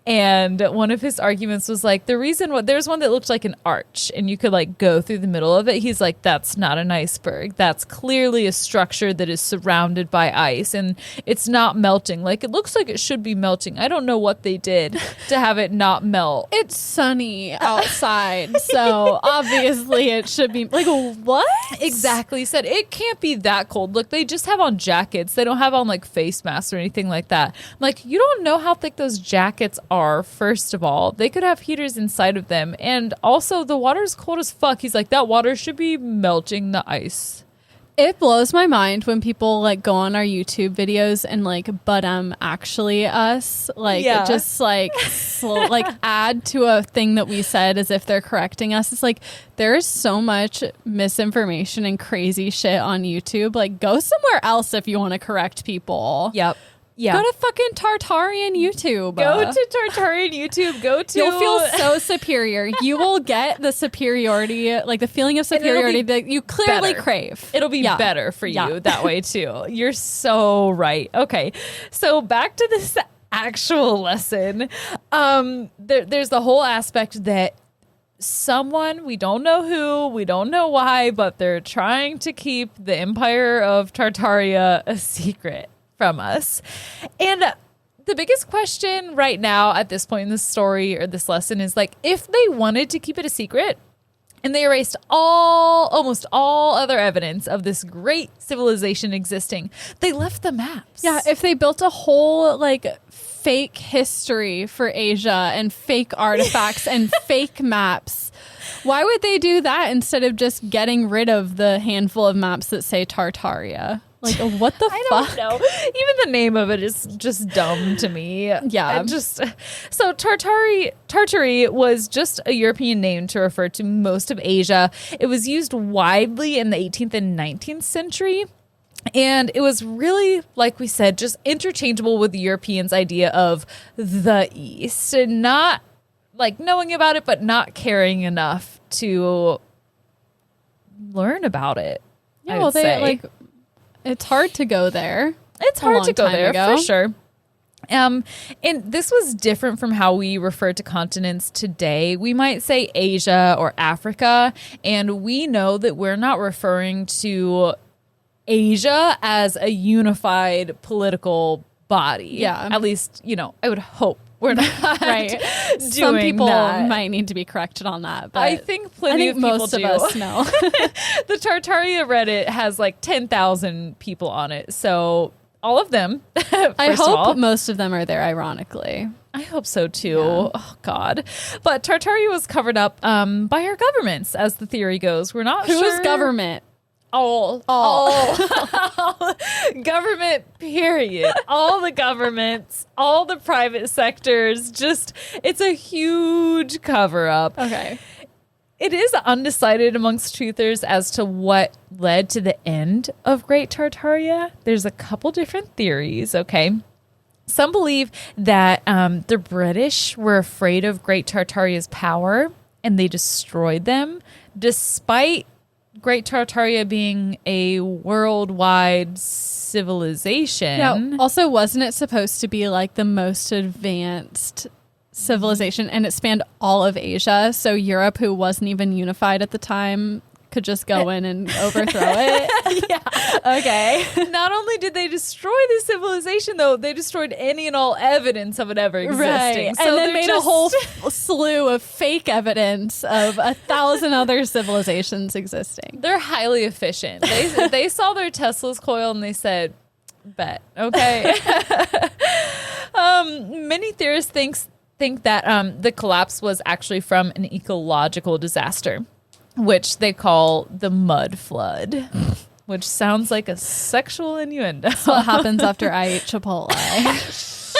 And one of his arguments was like, there's one that looked like an arch and you could like go through the middle of it. He's like, that's not an iceberg. That's clearly a structure that is surrounded by ice and it's not melting. Like, it looks like it should be melting. I don't know what they did to have it not melt. It's sunny outside, so obviously it should be like, what? Exactly. He said it can't be that cold. Look, they just have on jackets. They don't have on like face masks or anything like that. I'm like, you don't know how thick those jackets are. First of all, they could have heaters inside of them, and also the water's cold as fuck. He's like, that water should be melting the ice. It blows my mind when people like go on our YouTube videos and like, but actually us, like just like like add to a thing that we said as if they're correcting us. It's like there's so much misinformation and crazy shit on YouTube. Like, go somewhere else if you want to correct people. Yep. Yeah. Go to fucking Tartarian YouTube. Go to Tartarian YouTube. You'll feel so superior. You will get the superiority, like the feeling of superiority that you clearly crave. It'll be better for you that way too. You're so right. Okay. So back to this actual lesson. There's the whole aspect that someone, we don't know who, we don't know why, but they're trying to keep the Empire of Tartaria a secret from us. And the biggest question right now at this point in the story or this lesson is like, if they wanted to keep it a secret and they erased almost all other evidence of this great civilization existing, they left the maps. Yeah, if they built a whole like fake history for Asia and fake artifacts and fake maps, why would they do that instead of just getting rid of the handful of maps that say Tartaria? Like, what the fuck? I don't know. Even the name of it is just dumb to me. Yeah. So Tartary was just a European name to refer to most of Asia. It was used widely in the 18th and 19th century. And it was really, like we said, just interchangeable with the Europeans' idea of the East. And not like knowing about it, but not caring enough to learn about it. Yeah, well, it's hard to go there. It's hard to go there for sure. And this was different from how we refer to continents today. We might say Asia or Africa, and we know that we're not referring to Asia as a unified political body. Yeah. At least, I would hope we're not right. doing Some people that. might need to be corrected on that. But I think plenty of people most do. of us know. The Tartaria Reddit has like 10,000 people on it. So all of them. I hope most of them are there, ironically. I hope so too. Yeah. Oh God. But Tartaria was covered up by our governments, as the theory goes. We're not sure. Whose government? All government, period. All the governments, all the private sectors, it's a huge cover up. Okay. It is undecided amongst truthers as to what led to the end of Great Tartaria. There's a couple different theories, okay? Some believe that the British were afraid of Great Tartaria's power and they destroyed them, despite Great Tartaria being a worldwide civilization. No, also, wasn't it supposed to be like the most advanced civilization, and it spanned all of Asia? So Europe, who wasn't even unified at the time, could just go in and overthrow it. Yeah. Okay. Not only did they destroy the civilization, though, they destroyed any and all evidence of it ever existing. Right. So and then made a whole slew of fake evidence of 1,000 other civilizations existing. They're highly efficient. They saw their Tesla's coil and they said, bet. Okay. Many theorists think that the collapse was actually from an ecological disaster, which they call the mud flood, which sounds like a sexual innuendo. That's what happens after I eat Chipotle. That's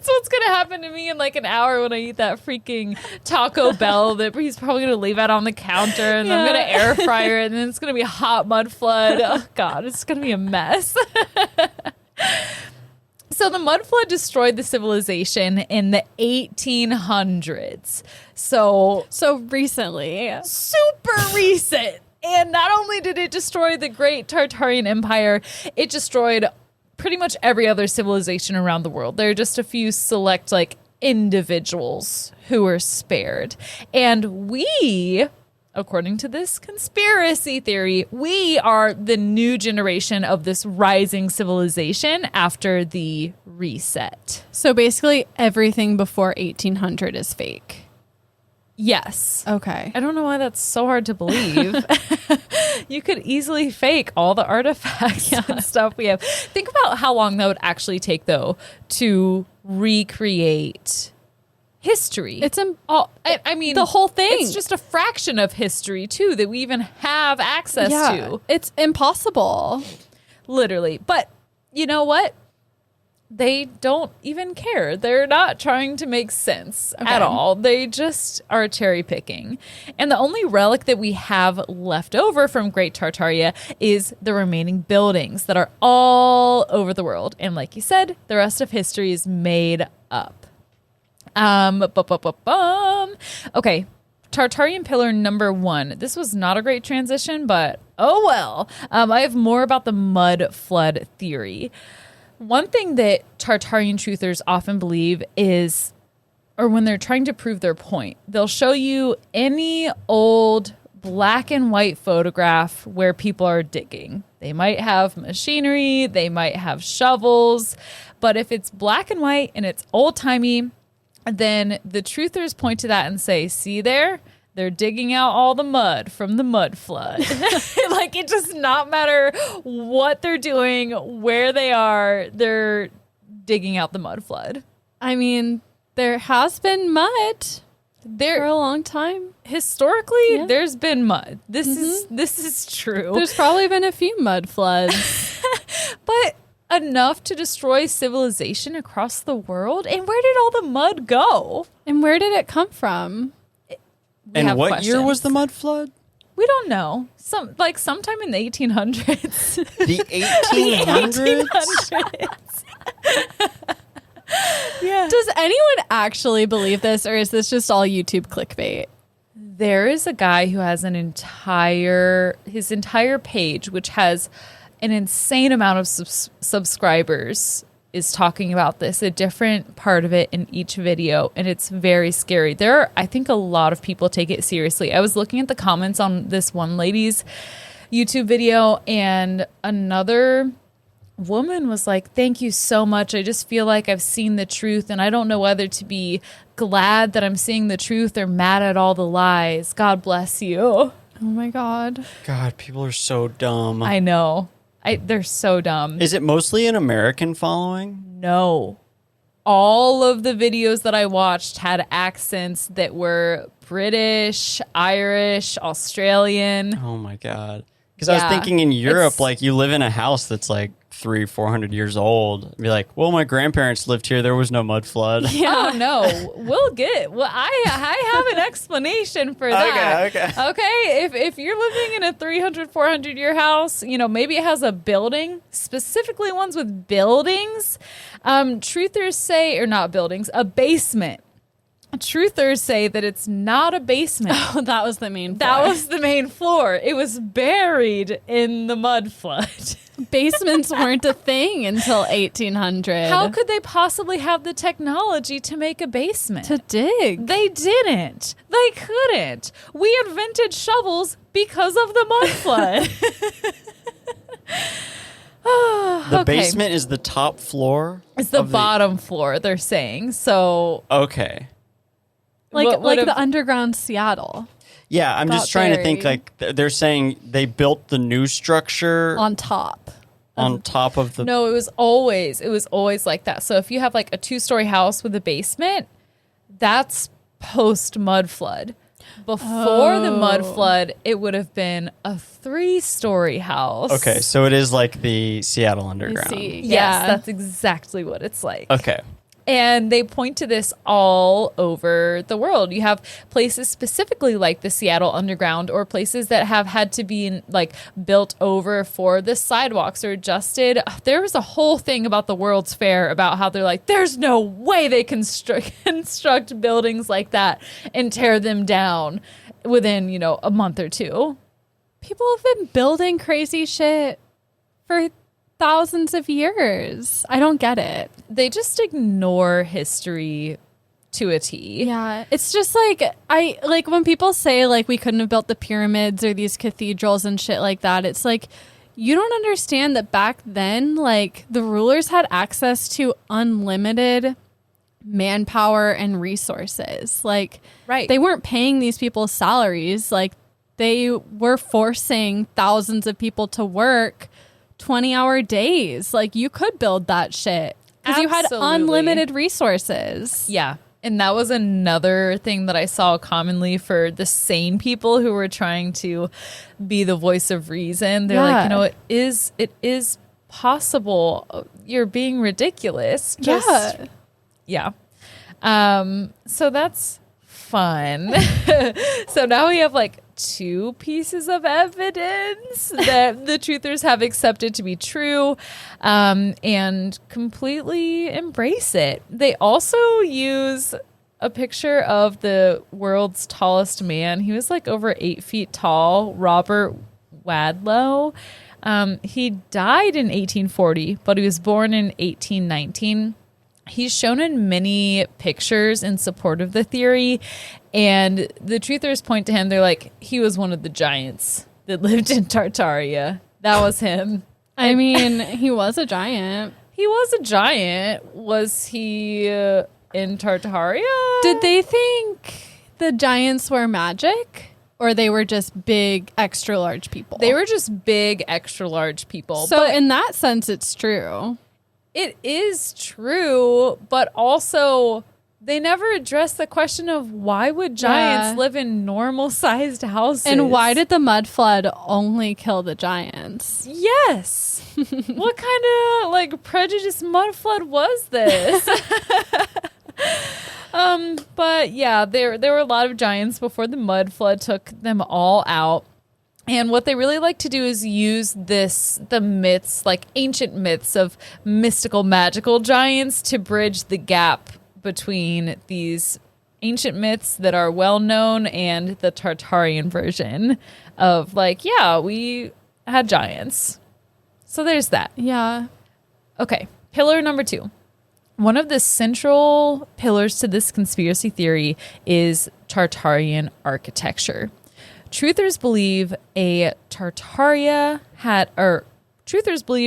what's going to happen to me in like an hour when I eat that freaking Taco Bell that he's probably going to leave out on the counter, and I'm going to air fryer it, and then it's going to be a hot mud flood. Oh, God, it's going to be a mess. So the mud flood destroyed the civilization in the 1800s. So recently. Super recent. And not only did it destroy the great Tartarian Empire, it destroyed pretty much every other civilization around the world. There are just a few select like individuals who were spared. And we, according to this conspiracy theory, we are the new generation of this rising civilization after the reset. So basically everything before 1800 is fake. Yes. Okay. I don't know why that's so hard to believe. You could easily fake all the artifacts and stuff we have. Think about how long that would actually take, though, to recreate history. It's I mean, the whole thing. It's just a fraction of history, too, that we even have access to. It's impossible. Literally. But you know what? they don't even care. They're not trying to make sense at all. They just are cherry picking. And the only relic that we have left over from Great Tartaria is the remaining buildings that are all over the world. And like you said, the rest of history is made up. Okay. Tartarian pillar number 1. This was not a great transition, but oh well. I have more about the mud flood theory. One thing that Tartarian truthers often believe is, or when they're trying to prove their point, they'll show you any old black and white photograph where people are digging. They might have machinery, they might have shovels, but if it's black and white and it's old-timey, then the truthers point to that and say, see there? They're digging out all the mud from the mud flood. Like, it does not matter what they're doing, where they are, they're digging out the mud flood. I mean, there has been mud for a long time. Historically, there's been mud. This is true. There's probably been a few mud floods. But enough to destroy civilization across the world? And where did all the mud go? And where did it come from? And what year was the mud flood? We don't know. Sometime in the 1800s. The 1800s? Yeah. Does anyone actually believe this, or is this just all YouTube clickbait? There is a guy who has his entire page, which has an insane amount of subscribers, is talking about this, a different part of it in each video, and it's very scary. I think a lot of people take it seriously. I was looking at the comments on this one lady's YouTube video, and another woman was like, thank you so much. I just feel like I've seen the truth, and I don't know whether to be glad that I'm seeing the truth or mad at all the lies. God bless you. Oh my God. God, people are so dumb. I know. They're so dumb. Is it mostly an American following? No. All of the videos that I watched had accents that were British, Irish, Australian. Oh my God. Because I was thinking in Europe, like, you live in a house that's like 300-400 years old. Be like, well, my grandparents lived here. There was no mud flood. Yeah. Oh, no. I have an explanation for that. Okay. If you're living in a 300-400 year house, maybe it has a building, specifically ones with buildings. Truthers say, or not buildings, a basement. Truthers say that it's not a basement. Oh, that was the main floor. That was the main floor. It was buried in the mud flood. Basements weren't a thing until 1800. How could they possibly have the technology to make a basement? To dig. They didn't. They couldn't. We invented shovels because of the mud flood. The basement is the top floor? It's the bottom floor, they're saying. So. Okay. Like the underground Seattle. Yeah, I'm just trying to think, like, they're saying they built the new structure on top of the... No, it was always like that. So if you have like a 2-story house with a basement, that's post mud flood. Before the mud flood, it would have been a 3-story house. Okay, so it is like the Seattle Underground. Yes, that's exactly what it's like. Okay. And they point to this all over the world. You have places specifically like the Seattle Underground, or places that have had to be built over for the sidewalks or adjusted. There was a whole thing about the World's Fair about how they're like, there's no way they construct buildings like that and tear them down within, a month or two. People have been building crazy shit for thousands of years. I don't get it. They just ignore history to a T. Yeah. It's just like when people say like we couldn't have built the pyramids or these cathedrals and shit like that, it's like, you don't understand that back then, like, the rulers had access to unlimited manpower and resources. Like, right. They weren't paying these people salaries. Like, they were forcing thousands of people to work 20-hour days. Like, you could build that shit because you had unlimited resources. Yeah. And that was another thing that I saw commonly for the sane people who were trying to be the voice of reason. They're like, it is possible? You're being ridiculous. Yeah. So that's fun. So now we have like 2 pieces of evidence that the truthers have accepted to be true, and completely embrace it. They also use a picture of the world's tallest man. He was like over 8 feet tall, Robert Wadlow. He died in 1840, but he was born in 1819. He's shown in many pictures in support of the theory, and the truthers point to him. They're like, he was one of the giants that lived in Tartaria. That was him. I mean, he was a giant. He was a giant. Was he in Tartaria? Did they think the giants were magic? Or they were just big, extra large people? They were just big, extra large people. So in that sense, it's true. It is true, but also they never addressed the question of why would giants live in normal-sized houses? And why did the mud flood only kill the giants? Yes. What kind of like prejudiced mud flood was this? But yeah, there were a lot of giants before the mud flood took them all out. And what they really like to do is use the myths, like ancient myths of mystical, magical giants to bridge the gap between these ancient myths that are well known and the Tartarian version of like, yeah, we had giants. So there's that. Yeah. Okay. Pillar number 2. One of the central pillars to this conspiracy theory is Tartarian architecture. Truthers believe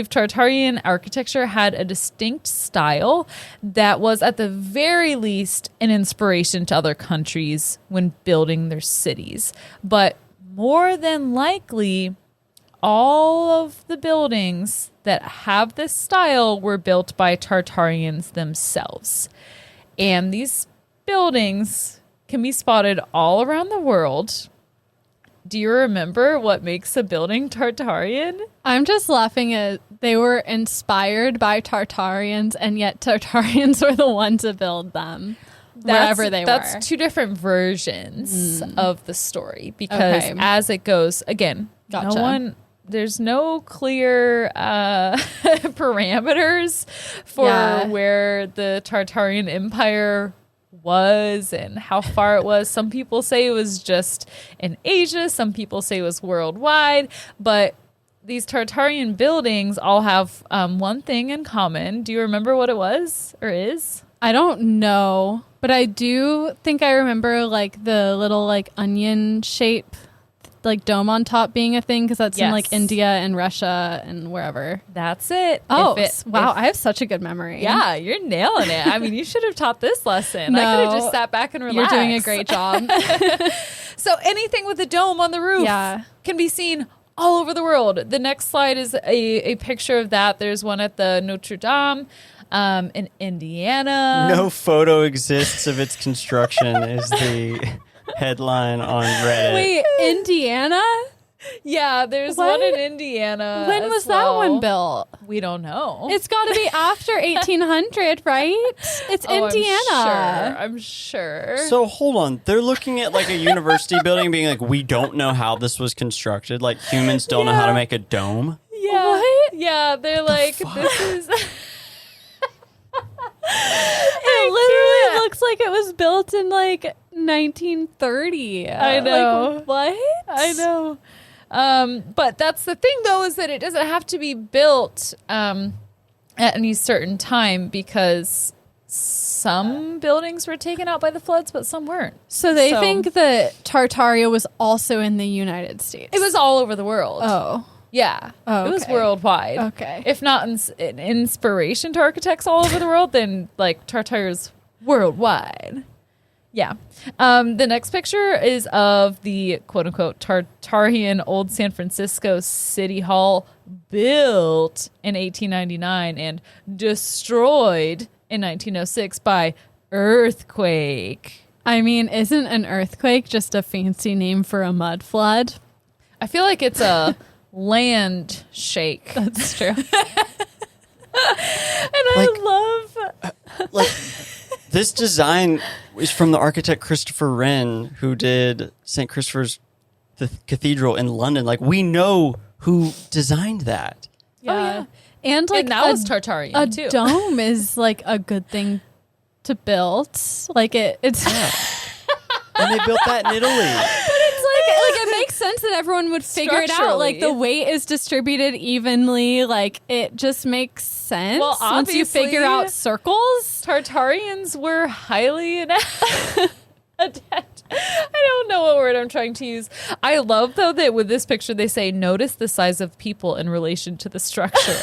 Tartarian architecture had a distinct style that was at the very least an inspiration to other countries when building their cities. But more than likely, all of the buildings that have this style were built by Tartarians themselves. And these buildings can be spotted all around the world. Do you remember what makes a building Tartarian? I'm just laughing at they were inspired by Tartarians, and yet Tartarians were the ones to build them wherever they were. That's 2 different versions of the story because as it goes, again, there's no clear parameters for where the Tartarian Empire was and how far it was. Some people say it was just in Asia. Some people say it was worldwide. But these Tartarian buildings all have one thing in common. Do you remember what it was or is? I don't know, but I do think I remember like the little like onion shape like dome on top being a thing because that's in like India and Russia and wherever. That's it. Oh, wow. I have such a good memory. Yeah, you're nailing it. I mean, you should have taught this lesson. No, I could have just sat back and relaxed. You're doing a great job. So anything with a dome on the roof can be seen all over the world. The next slide is a picture of that. There's one at the Notre Dame in Indiana. No photo exists of its construction is the headline on Reddit. Wait, Indiana? Yeah, there's one in Indiana. When was that one built? We don't know. It's got to be after 1800, right? It's Indiana. I'm sure. So hold on. They're looking at like a university building being like, we don't know how this was constructed. Like humans don't know how to make a dome. Yeah. What? Yeah, they're like, this is... It literally looks like it was built in like 1930. I know. Like, what? I know. But that's the thing, though, is that it doesn't have to be built at any certain time because some buildings were taken out by the floods, but some weren't. So they think that Tartaria was also in the United States. It was all over the world. Oh. Yeah. Oh, It was worldwide. Okay. If not an inspiration to architects all over the world, then like Tartaria's worldwide. Yeah. The next picture is of the quote unquote Tartarian Old San Francisco City Hall built in 1899 and destroyed in 1906 by earthquake. I mean, isn't an earthquake just a fancy name for a mud flood? I feel like it's a land shake. That's true. And I love Like, this design is from the architect Christopher Wren, who did St. Christopher's Cathedral in London. Like, we know who designed that. yeah. And like that was Tartarian a too. dome is like a good thing to build. Like it's And they built that in Italy. like it makes sense that everyone would figure it out. Like the weight is distributed evenly. Like it just makes sense Well, once you figure obviously- out circles. Tartarians were highly adept. I don't know what word I'm trying to use. I love, though, that with this picture, they say, notice the size of people in relation to the structure.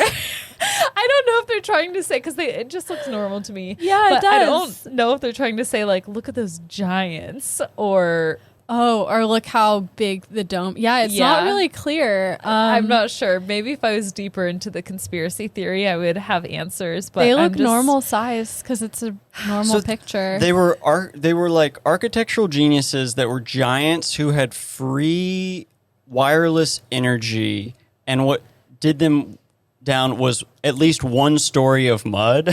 I don't know if they're trying to say, because it just looks normal to me. Yeah, it but I does. don't know if they're trying to say, like, look at those giants, or... Oh, or look how big the dome. Yeah, it's not Yeah. really clear. I'm not sure. Maybe if I was deeper into the conspiracy theory, I would have answers. But They I'm look just- normal size because it's a normal picture. They were like architectural geniuses that were giants who had free wireless energy, and what did them down was at least one story of mud.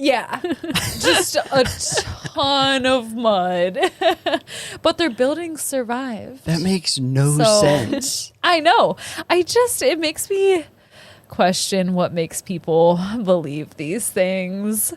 Yeah, just a ton of mud. But their buildings survived. That makes no So- sense. I know. It makes me question what makes people believe these things.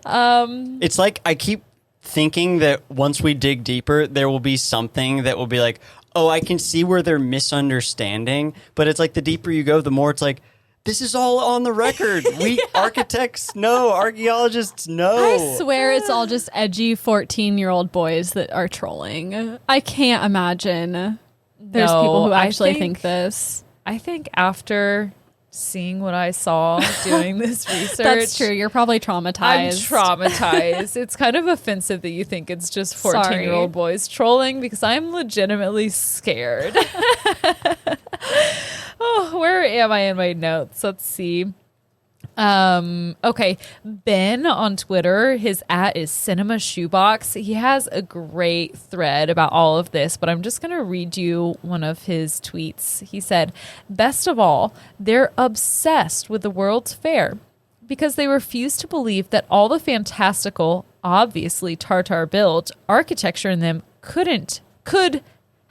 It's like I keep thinking that once we dig deeper, there will be something that will be like, oh, I can see where they're misunderstanding. But it's like the deeper you go, the more it's like, this is all on the record. We architects know, archaeologists know. I swear it's all just edgy 14-year-old boys that are trolling. I can't imagine there's No, people who I actually think- think this. I think after seeing what I saw doing this research, That's true. You're probably I'm traumatized. traumatized. It's kind of offensive that you think it's just 14-year-old boys trolling, because I'm legitimately scared. Oh, where am I in my notes? Let's see. Okay. Ben on Twitter, his @ is Cinema Shoebox. He has a great thread about all of this, but I'm just going to read you one of his tweets. He said, best of all, they're obsessed with the World's Fair because they refuse to believe that all the fantastical, obviously Tartar built architecture in them could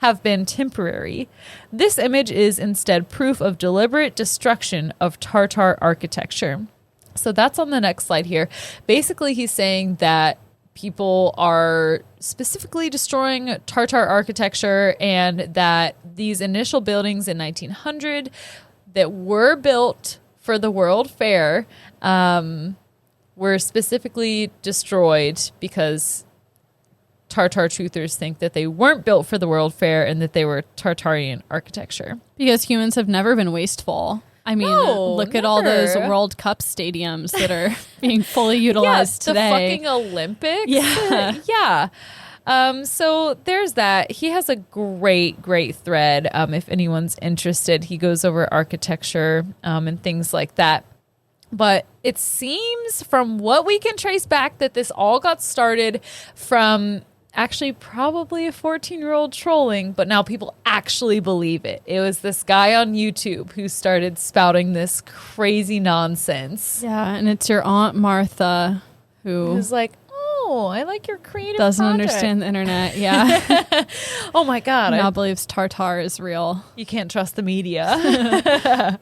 have been temporary. This image is instead proof of deliberate destruction of Tartar architecture. So that's on the next slide here. Basically, he's saying that people are specifically destroying Tartar architecture, and that these initial buildings in 1900 that were built for the World Fair were specifically destroyed because Tartar Truthers think that they weren't built for the World Fair and that they were Tartarian architecture. Because humans have never been wasteful. I mean, No, look at all those never. World Cup stadiums that are being fully utilized the today. fucking Olympics. Yeah. Yeah. So there's that. He has a great thread. If anyone's interested, he goes over architecture and things like that. But it seems from what we can trace back that this all got started from actually probably a 14-year-old trolling, but now people actually believe it. It was this guy on YouTube who started spouting this crazy nonsense. Yeah, and it's your Aunt Martha who Who's like, oh, I like your creative doesn't project. understand the internet. Yeah. Oh my God. Now believes Tartar is real. You can't trust the media.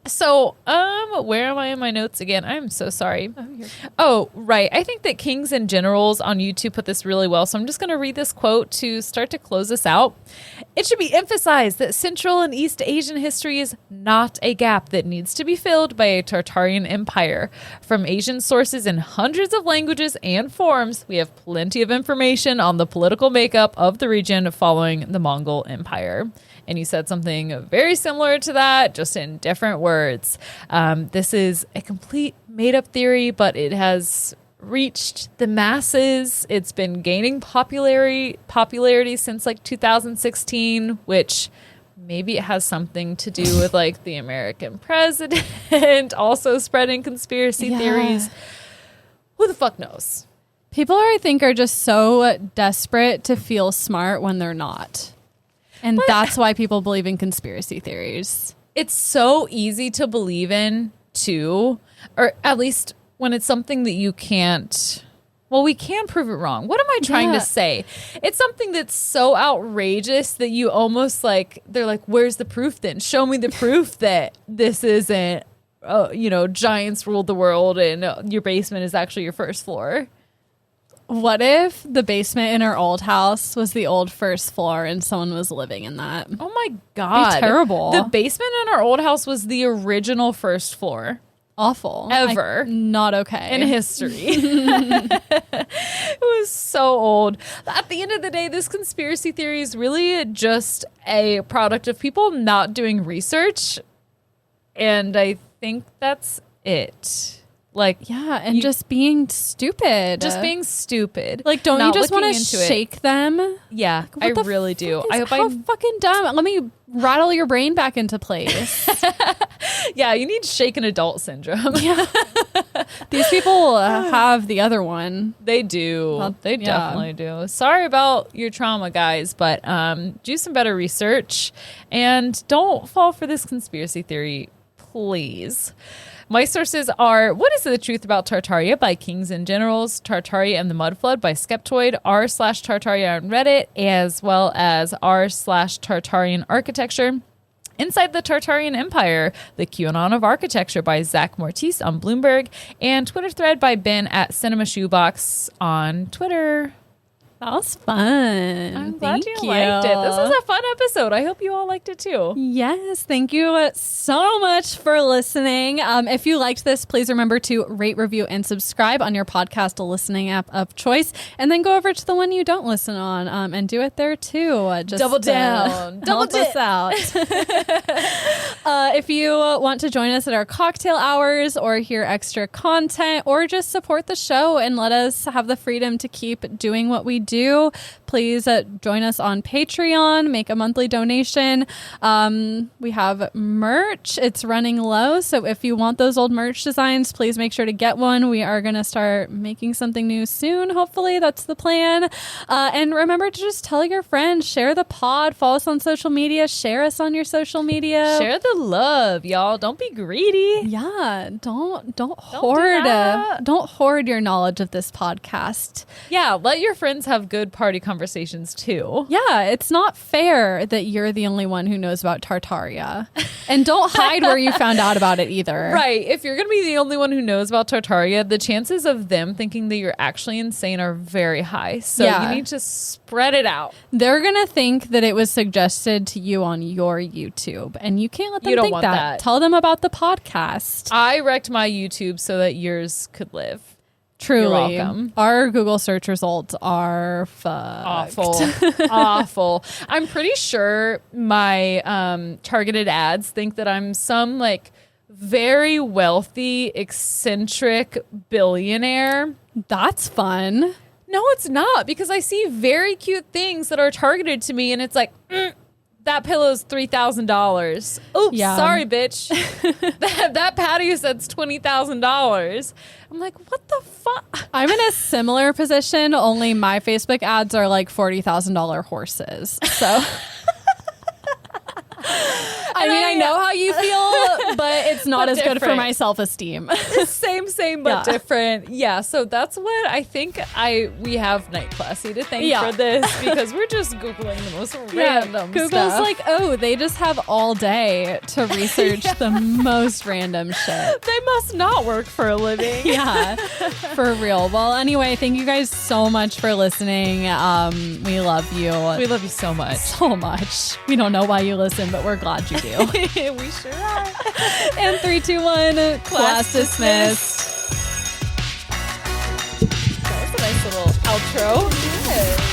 So, where am I in my notes again? I'm so sorry. Oh, right. I think that Kings and Generals on YouTube put this really well. So I'm just going to read this quote to start to close us out. It should be emphasized that Central and East Asian history is not a gap that needs to be filled by a Tartarian empire. From Asian sources in hundreds of languages and forms, we have plenty of information on the political makeup of the region following the Mongol Empire. And he said something very similar to that, just in different words. This is a complete made-up theory, but it has reached the masses. It's been gaining popularity since like 2016, which maybe it has something to do with like the American president also spreading conspiracy theories. Who the fuck knows? People, I think, are just so desperate to feel smart when they're not. And that's why people believe in conspiracy theories. It's so easy to believe in, too, or at least when it's something that you can't. Well, we can prove it wrong. What am I trying to say? It's something that's so outrageous that you almost like, they're like, where's the proof then? Show me the proof that this isn't, giants ruled the world and your basement is actually your first floor. What if the basement in our old house was the old first floor and someone was living in that? Oh my God. Be terrible. The basement in our old house was the original first floor. Awful. Ever. Not okay. In history. It was so old. At the end of the day, this conspiracy theory is really just a product of people not doing research. And I think that's it. Like, yeah, and just being stupid. Just being stupid. Like, don't you just want to shake them? Yeah, Like, I really do. I hope how fucking dumb. Let me rattle your brain back into place. Yeah, you need shaken adult syndrome. Yeah. These people have the other one. They do. They definitely do. Sorry about your trauma, guys, but do some better research and don't fall for this conspiracy theory, please. My sources are What is the Truth About Tartaria by Kings and Generals, Tartaria and the Mud Flood by Skeptoid, r/Tartaria on Reddit, as well as r/Tartarian Architecture. Inside the Tartarian Empire, The QAnon of Architecture by Zach Mortiz on Bloomberg, and Twitter thread by Ben at Cinema Shoebox on Twitter. That was fun. I'm glad you liked it. This was a fun episode. I hope you all liked it too. Yes, thank you so much for listening. If you liked this, please remember to rate, review, and subscribe on your podcast listening app of choice. And then go over to the one you don't listen on and do it there too. Just double down. Help us out. If you want to join us at our cocktail hours or hear extra content or just support the show and let us have the freedom to keep doing what we do, please join us on Patreon, make a monthly donation. We have merch. It's running low, so if you want those old merch designs, please make sure to get one. We are going to start making something new soon. Hopefully that's the plan. And remember to just tell your friends, share the pod, follow us on social media, share us on your social media. Share the love, y'all. Don't be greedy. Yeah, don't hoard your knowledge of this podcast. Yeah, let your friends have good party conversations too. Yeah, it's not fair that you're the only one who knows about Tartaria. And don't hide where you found out about it either. Right. If you're going to be the only one who knows about Tartaria, the chances of them thinking that you're actually insane are very high. So you need to spread it out. They're going to think that it was suggested to you on your YouTube. And you can't let them think that. Tell them about the podcast. I wrecked my YouTube so that yours could live. Truly. You're welcome. Our Google search results are fucked. Awful. I'm pretty sure my targeted ads think that I'm some like very wealthy, eccentric billionaire. That's fun. No, it's not, because I see very cute things that are targeted to me and it's like, that pillow's $3,000. Oops, sorry, bitch. that patio set's $20,000. I'm like, what the fuck? I'm in a similar position, only my Facebook ads are like $40,000 horses. So I mean, I know how you feel, but it's not as good for my self-esteem. Same, but different. Yeah, so that's what I think we have Night Classy to thank for this, because we're just Googling the most random Google's stuff. like, oh, they just have all day to research the most random shit. They must not work for a living. Yeah, for real. Well, anyway, thank you guys so much for listening. We love you. We love you so much. So much. We don't know why you listen, but we're glad you do. We sure are. And 3, 2, 1, class dismissed. That was a nice little outro. Yes.